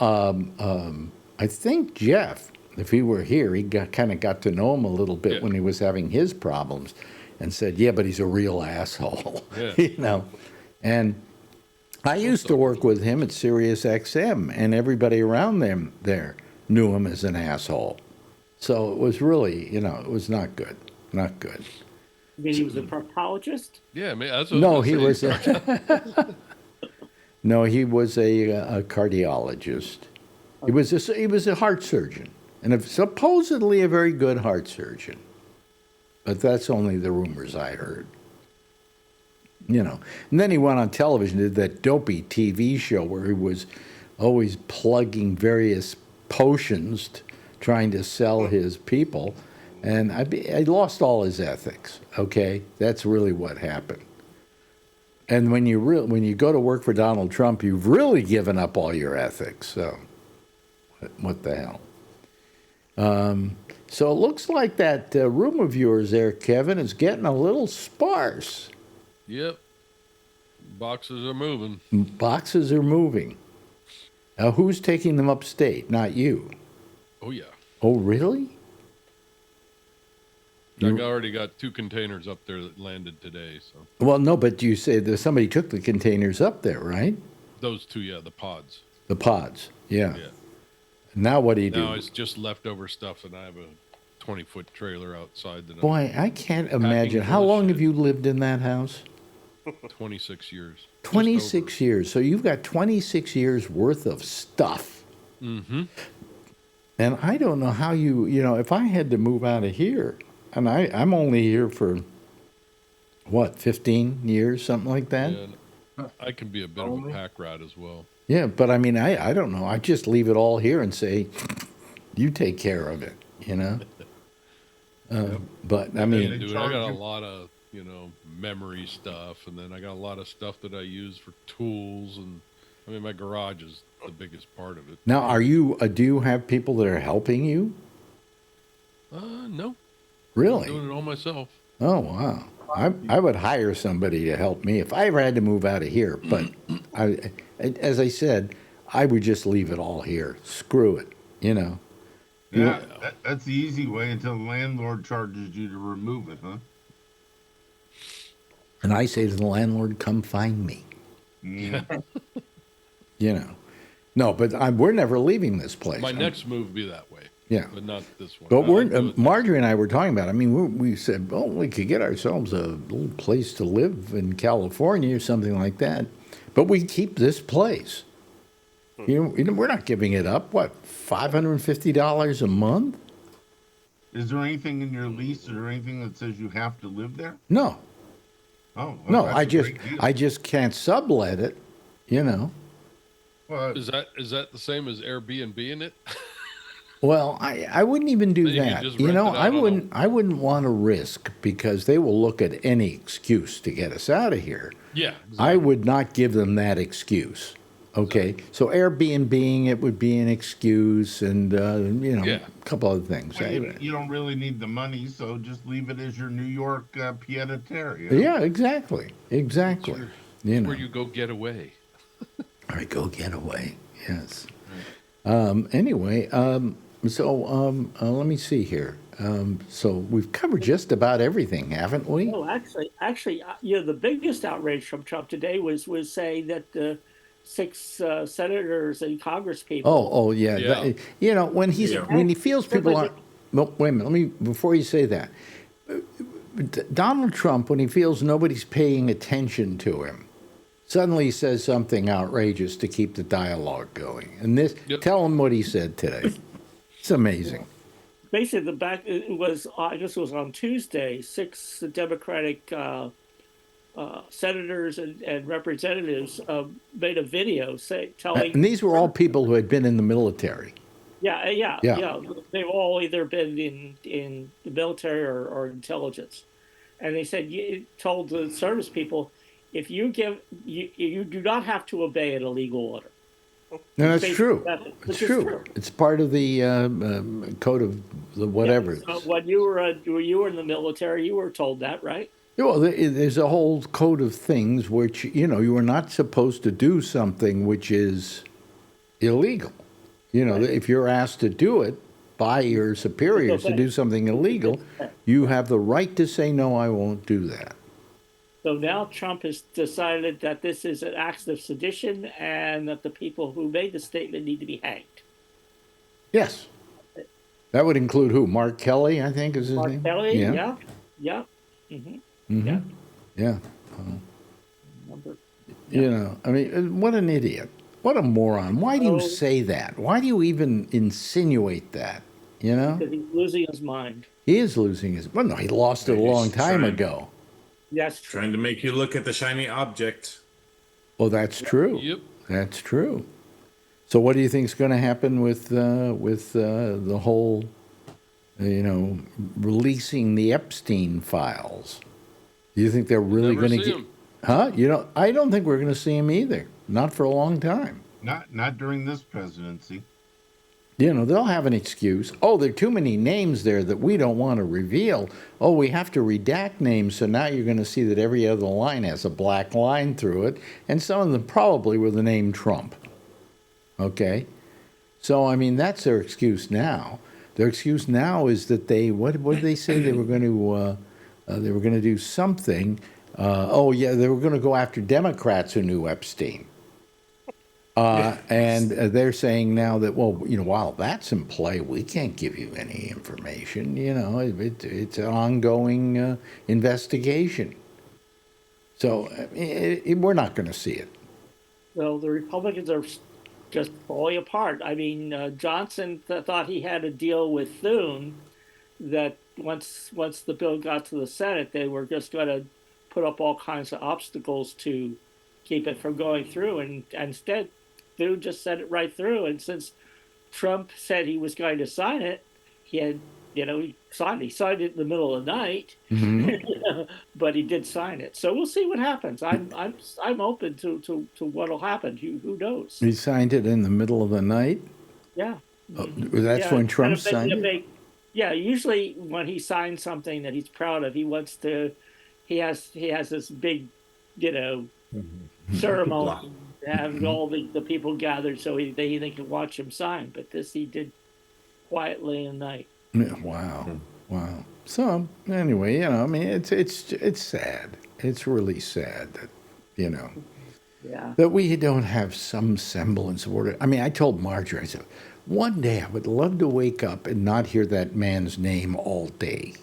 B: I think Jeff, if he were here, he kind of got to know him a little bit when he was having his problems, and said, "Yeah, but he's a real asshole," you know. And I used to work with him at Sirius XM, and everybody around them there knew him as an asshole. So it was really, you know, it was not good, not good.
G: You mean he was a proctologist?
I: Yeah, I mean, that's what
B: No, he was. No, he was a cardiologist. He was a heart surgeon, and supposedly a very good heart surgeon. But that's only the rumors I heard. You know, and then he went on television, did that dopey TV show where he was always plugging various potions, trying to sell his people, and I lost all his ethics. Okay, that's really what happened. And when you go to work for Donald Trump, you've really given up all your ethics. So, what the hell? So it looks like that room of yours there, Kevin, is getting a little sparse.
I: Yep. Boxes are moving.
B: Boxes are moving. Now, who's taking them upstate? Not you.
I: Oh, yeah.
B: Oh, really?
I: I already got 2 containers up there that landed today. So.
B: Well, no, but you say that somebody took the containers up there, right?
I: Those 2, yeah, the pods.
B: The pods, yeah.
I: Yeah.
B: Now what do you do?
I: Now it's just leftover stuff, and I have a 20-foot trailer outside. That
B: Boy, I can't imagine. How long have you lived in that house?
I: 26 years.
B: 26 years. So you've got 26 years worth of stuff.
I: Mm-hmm.
B: And I don't know how you know, if I had to move out of here, and I'm only here for, what, 15 years, something like that?
I: Yeah, I can be a bit of a pack rat as well.
B: Yeah, but I mean, I don't know. I just leave it all here and say, you take care of it, you know? But, I mean...
I: I got a lot of, memory stuff, and then I got a lot of stuff that I use for tools, and, I mean, my garage is the biggest part of it.
B: Now, do you have people that are helping you?
I: No.
B: Really?
I: I'm doing it all myself.
B: Oh, wow. I would hire somebody to help me if I ever had to move out of here. But as I said, I would just leave it all here. Screw it, you know.
F: Yeah, that's the easy way until the landlord charges you to remove it, huh?
B: And I say to the landlord, come find me.
F: Mm.
B: You know. No, but we're never leaving this place.
I: My next move would be that way.
B: Yeah.
I: But not this one.
B: But
I: I'll do it
B: Marjorie and I were talking about it. I mean, we said, oh, we could get ourselves a little place to live in California or something like that. But we keep this place. You know, we're not giving it up. What, $550 a month?
F: Is there anything in your lease or anything that says you have to live there?
B: No.
F: Oh, well,
B: No,
F: that's a great deal.
B: I just can't sublet it, you know.
F: Well,
I: Is that the same as Airbnb in it?
B: Well, I wouldn't even do
I: Then you can
B: that.
I: just
B: You
I: rent
B: know,
I: it out
B: I wouldn't want to risk because they will look at any excuse to get us out of here.
I: Yeah.
B: I would not give them that excuse. Okay, so Airbnb it would be an excuse, and you know,
I: Yeah.
B: a couple other things.
F: well, you don't really need the money, so just leave it as your New York pied-a-terre. You know?
B: Yeah, exactly. You know,
I: Where you go get away.
B: I go get away. Yes. Anyway, so let me see here. So we've covered just about everything, haven't we?
G: Oh, actually, the biggest outrage from Trump today was saying that 6 senators and Congress people.
B: Oh, yeah.
I: Yeah.
B: You know, when he feels people aren't. Well, wait a minute. Let me before you say that. Donald Trump, when he feels nobody's paying attention to him, suddenly says something outrageous to keep the dialogue going. And this, tell him what he said today. It's amazing.
G: Basically, it was I guess it was on Tuesday. 6 Democratic senators and representatives made a video telling.
B: And these were all people who had been in the military.
G: Yeah. They've all either been in the military or intelligence, and they said told the service people, if you you do not have to obey an illegal order.
B: No, that's true. It's true. It's part of the code of the whatever.
G: Yeah, so when you were in the military, you were told that, right?
B: Well, there's a whole code of things which, you know, you are not supposed to do something which is illegal. You know, if you're asked to do it by your superiors to do something illegal, you have the right to say, no, I won't do that.
G: So now Trump has decided that this is an act of sedition and that the people who made the statement need to be hanged.
B: Yes. That would include who? Mark Kelly, I think is his name?
G: Mark Kelly, yeah.
B: Mm-hmm. Yeah. You know, I mean, what an idiot. What a moron. Why do you say that? Why do you even insinuate that? You know?
G: Because he's losing his mind.
B: He is losing his... Well, no, he lost it a long time ago.
G: Yes.
D: Trying to make you look at the shiny object.
B: Well, that's true.
I: Yep.
B: That's true. So what do you think is going to happen with the whole, you know, releasing the Epstein files? Do you think they're really going to get... Huh? You know, I don't think we're going to see him either. Not for a long time.
F: Not during this presidency.
B: You know, they'll have an excuse. Oh, there are too many names there that we don't want to reveal. Oh, we have to redact names, so now you're going to see that every other line has a black line through it, and some of them probably with the name Trump. Okay? So, I mean, that's their excuse now. Their excuse now is that what did they say? They were going to do something. They were going to go after Democrats who knew Epstein. And they're saying now that, well, you know, while that's in play, we can't give you any information. You know, it's an ongoing investigation. So we're not going to see it.
G: So the Republicans are just falling apart. I mean, Johnson thought he had a deal with Thune that once the bill got to the Senate, they were just going to put up all kinds of obstacles to keep it from going through, and instead Thune just sent it right through. And since Trump said he was going to sign it, he signed it in the middle of the night.
B: Mm-hmm.
G: But he did sign it. So we'll see what happens. I'm open to what'll happen. Who knows?
B: He signed it in the middle of the night?
G: Yeah.
B: That's when Trump signed it?
G: Yeah, usually when he signs something that he's proud of, he has this big, ceremony, have all the people gathered so they can watch him sign. But this he did quietly in the night.
B: Yeah, wow. Wow. So anyway, I mean, it's sad. It's really sad that,
G: Yeah.
B: that we don't have some semblance of order. I mean, I told Marjorie, I said, one day I would love to wake up and not hear that man's name all day,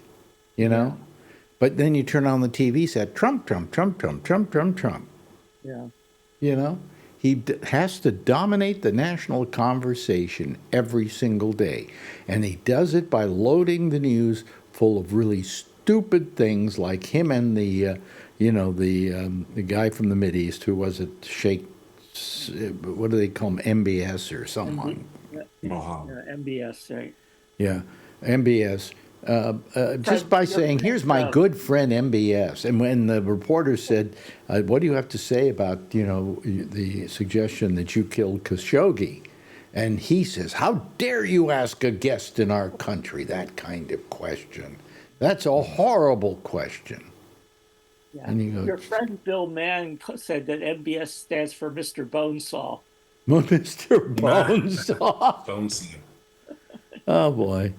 B: But then you turn on the TV set, Trump, Trump, Trump, Trump, Trump, Trump, Trump.
G: Yeah.
B: He has to dominate the national conversation every single day. And he does it by loading the news full of really stupid things like him and the guy from the Mideast who was at Sheikh, what do they call him, MBS or something?
G: MBS, right?
B: Yeah, MBS. Just by saying, here's my good friend MBS. And when the reporter said, what do you have to say about, the suggestion that you killed Khashoggi? And he says, how dare you ask a guest in our country that kind of question? That's a horrible question.
G: Yeah.
B: And you go,
G: your friend Bill Mann said that MBS stands for Mr. Bonesaw.
B: Mr. Bonesaw.
D: Bonesaw.
B: Oh, boy.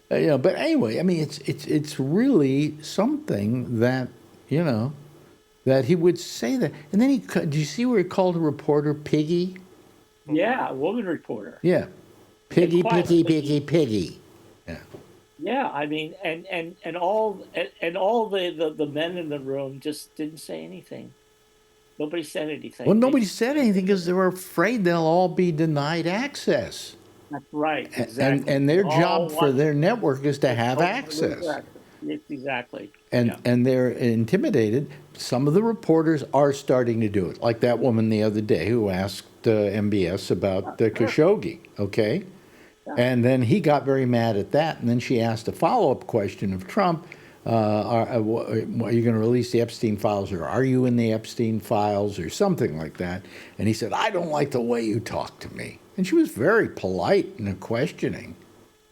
B: But anyway, I mean, it's really something that, that he would say that. And then do you see where he called a reporter piggy?
G: Yeah, a woman reporter.
B: Yeah. Piggy, piggy, piggy, piggy. Yeah.
G: Yeah, I mean, and all the men in the room just didn't say anything. Nobody said anything.
B: Well, nobody said anything because they were afraid they'll all be denied access.
G: That's right, exactly.
B: And their job for their network is to have access.
G: Exactly.
B: And they're intimidated. Some of the reporters are starting to do it, like that woman the other day who asked MBS about Khashoggi, okay? Yeah. And then he got very mad at that, and then she asked a follow-up question of Trump, are you going to release the Epstein files, or are you in the Epstein files, or something like that? And he said, I don't like the way you talk to me. And she was very polite in her questioning,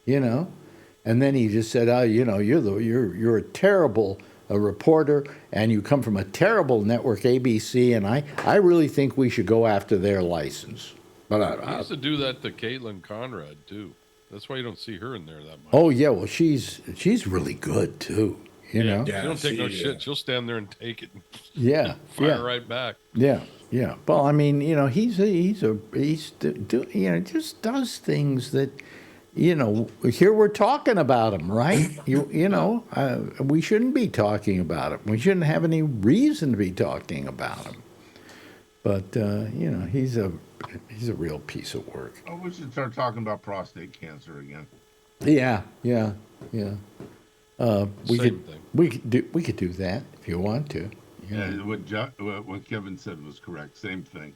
B: And then he just said, you're a terrible reporter, and you come from a terrible network, ABC, and I really think we should go after their license. But
I: I used to do that to Caitlin Conrad too. That's why you don't see her in there that much.
B: Oh yeah, well she's really good too. You know.
I: Yeah, she don't take no shit. She'll stand there and take it.
B: Yeah.
I: Fire right back.
B: Yeah. Yeah. Well, I mean, he's just does things that, here we're talking about him, right? We shouldn't be talking about him. We shouldn't have any reason to be talking about him. But he's a real piece of work.
F: Oh, we should start talking about prostate cancer again.
B: Yeah. We could do that if you want to.
F: Yeah, what Kevin said was correct. Same thing.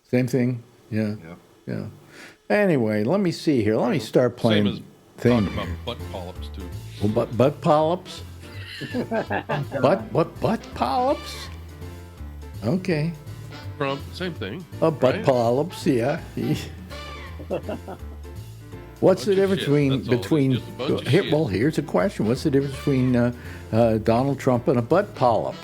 B: Same thing. Yeah. Anyway, let me see here. Let me start playing.
I: Same as talking about butt polyps too.
B: Well, butt polyps. butt polyps? Okay.
I: Trump, same thing.
B: Butt
I: right?
B: polyps, yeah. What's the difference between here? Well, here's a question. What's the difference between Donald Trump and a butt polyp?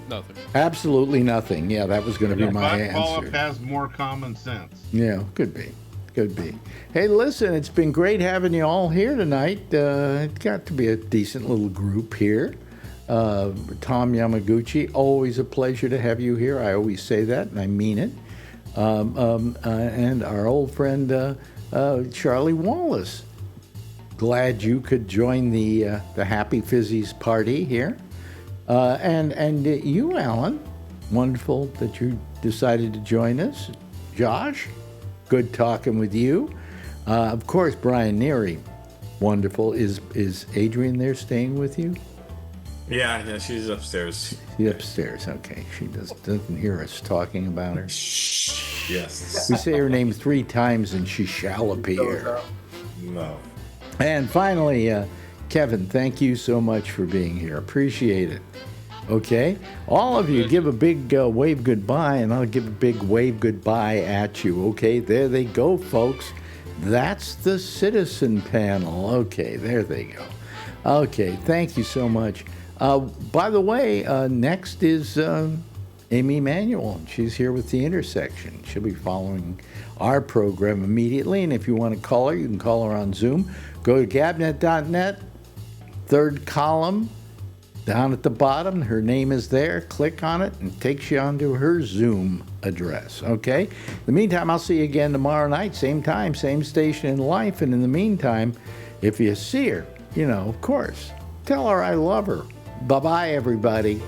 I: Nothing.
B: Absolutely nothing. Yeah, that was going to be my answer.
F: Butt polyp has more common sense.
B: Yeah, could be. Hey, listen, it's been great having you all here tonight. It's got to be a decent little group here. Tom Yamaguchi, always a pleasure to have you here. I always say that, and I mean it. And our old friend Charlie Wallace. Glad you could join the Happy Fizzies party here. And you, Alan, wonderful that you decided to join us. Josh, good talking with you. Of course, Brian Neary, wonderful. Is Adrian there staying with you?
D: Yeah, she's upstairs.
B: She's upstairs, okay. She doesn't hear us talking about her.
D: Shh. Yes.
B: We say her name 3 times and she shall appear.
D: No.
B: And finally, Kevin, thank you so much for being here. Appreciate it. Okay? All of you give a big wave goodbye, and I'll give a big wave goodbye at you. Okay? There they go, folks. That's the citizen panel. Okay, there they go. Okay, thank you so much. By the way, next is Amy Manuel, and she's here with The Intersection. She'll be following our program immediately, and if you want to call her, you can call her on Zoom. Go to gabnet.net, third column, down at the bottom. Her name is there. Click on it, and it takes you onto her Zoom address, okay? In the meantime, I'll see you again tomorrow night, same time, same station in life, and in the meantime, if you see her, of course, tell her I love her. Bye-bye, everybody.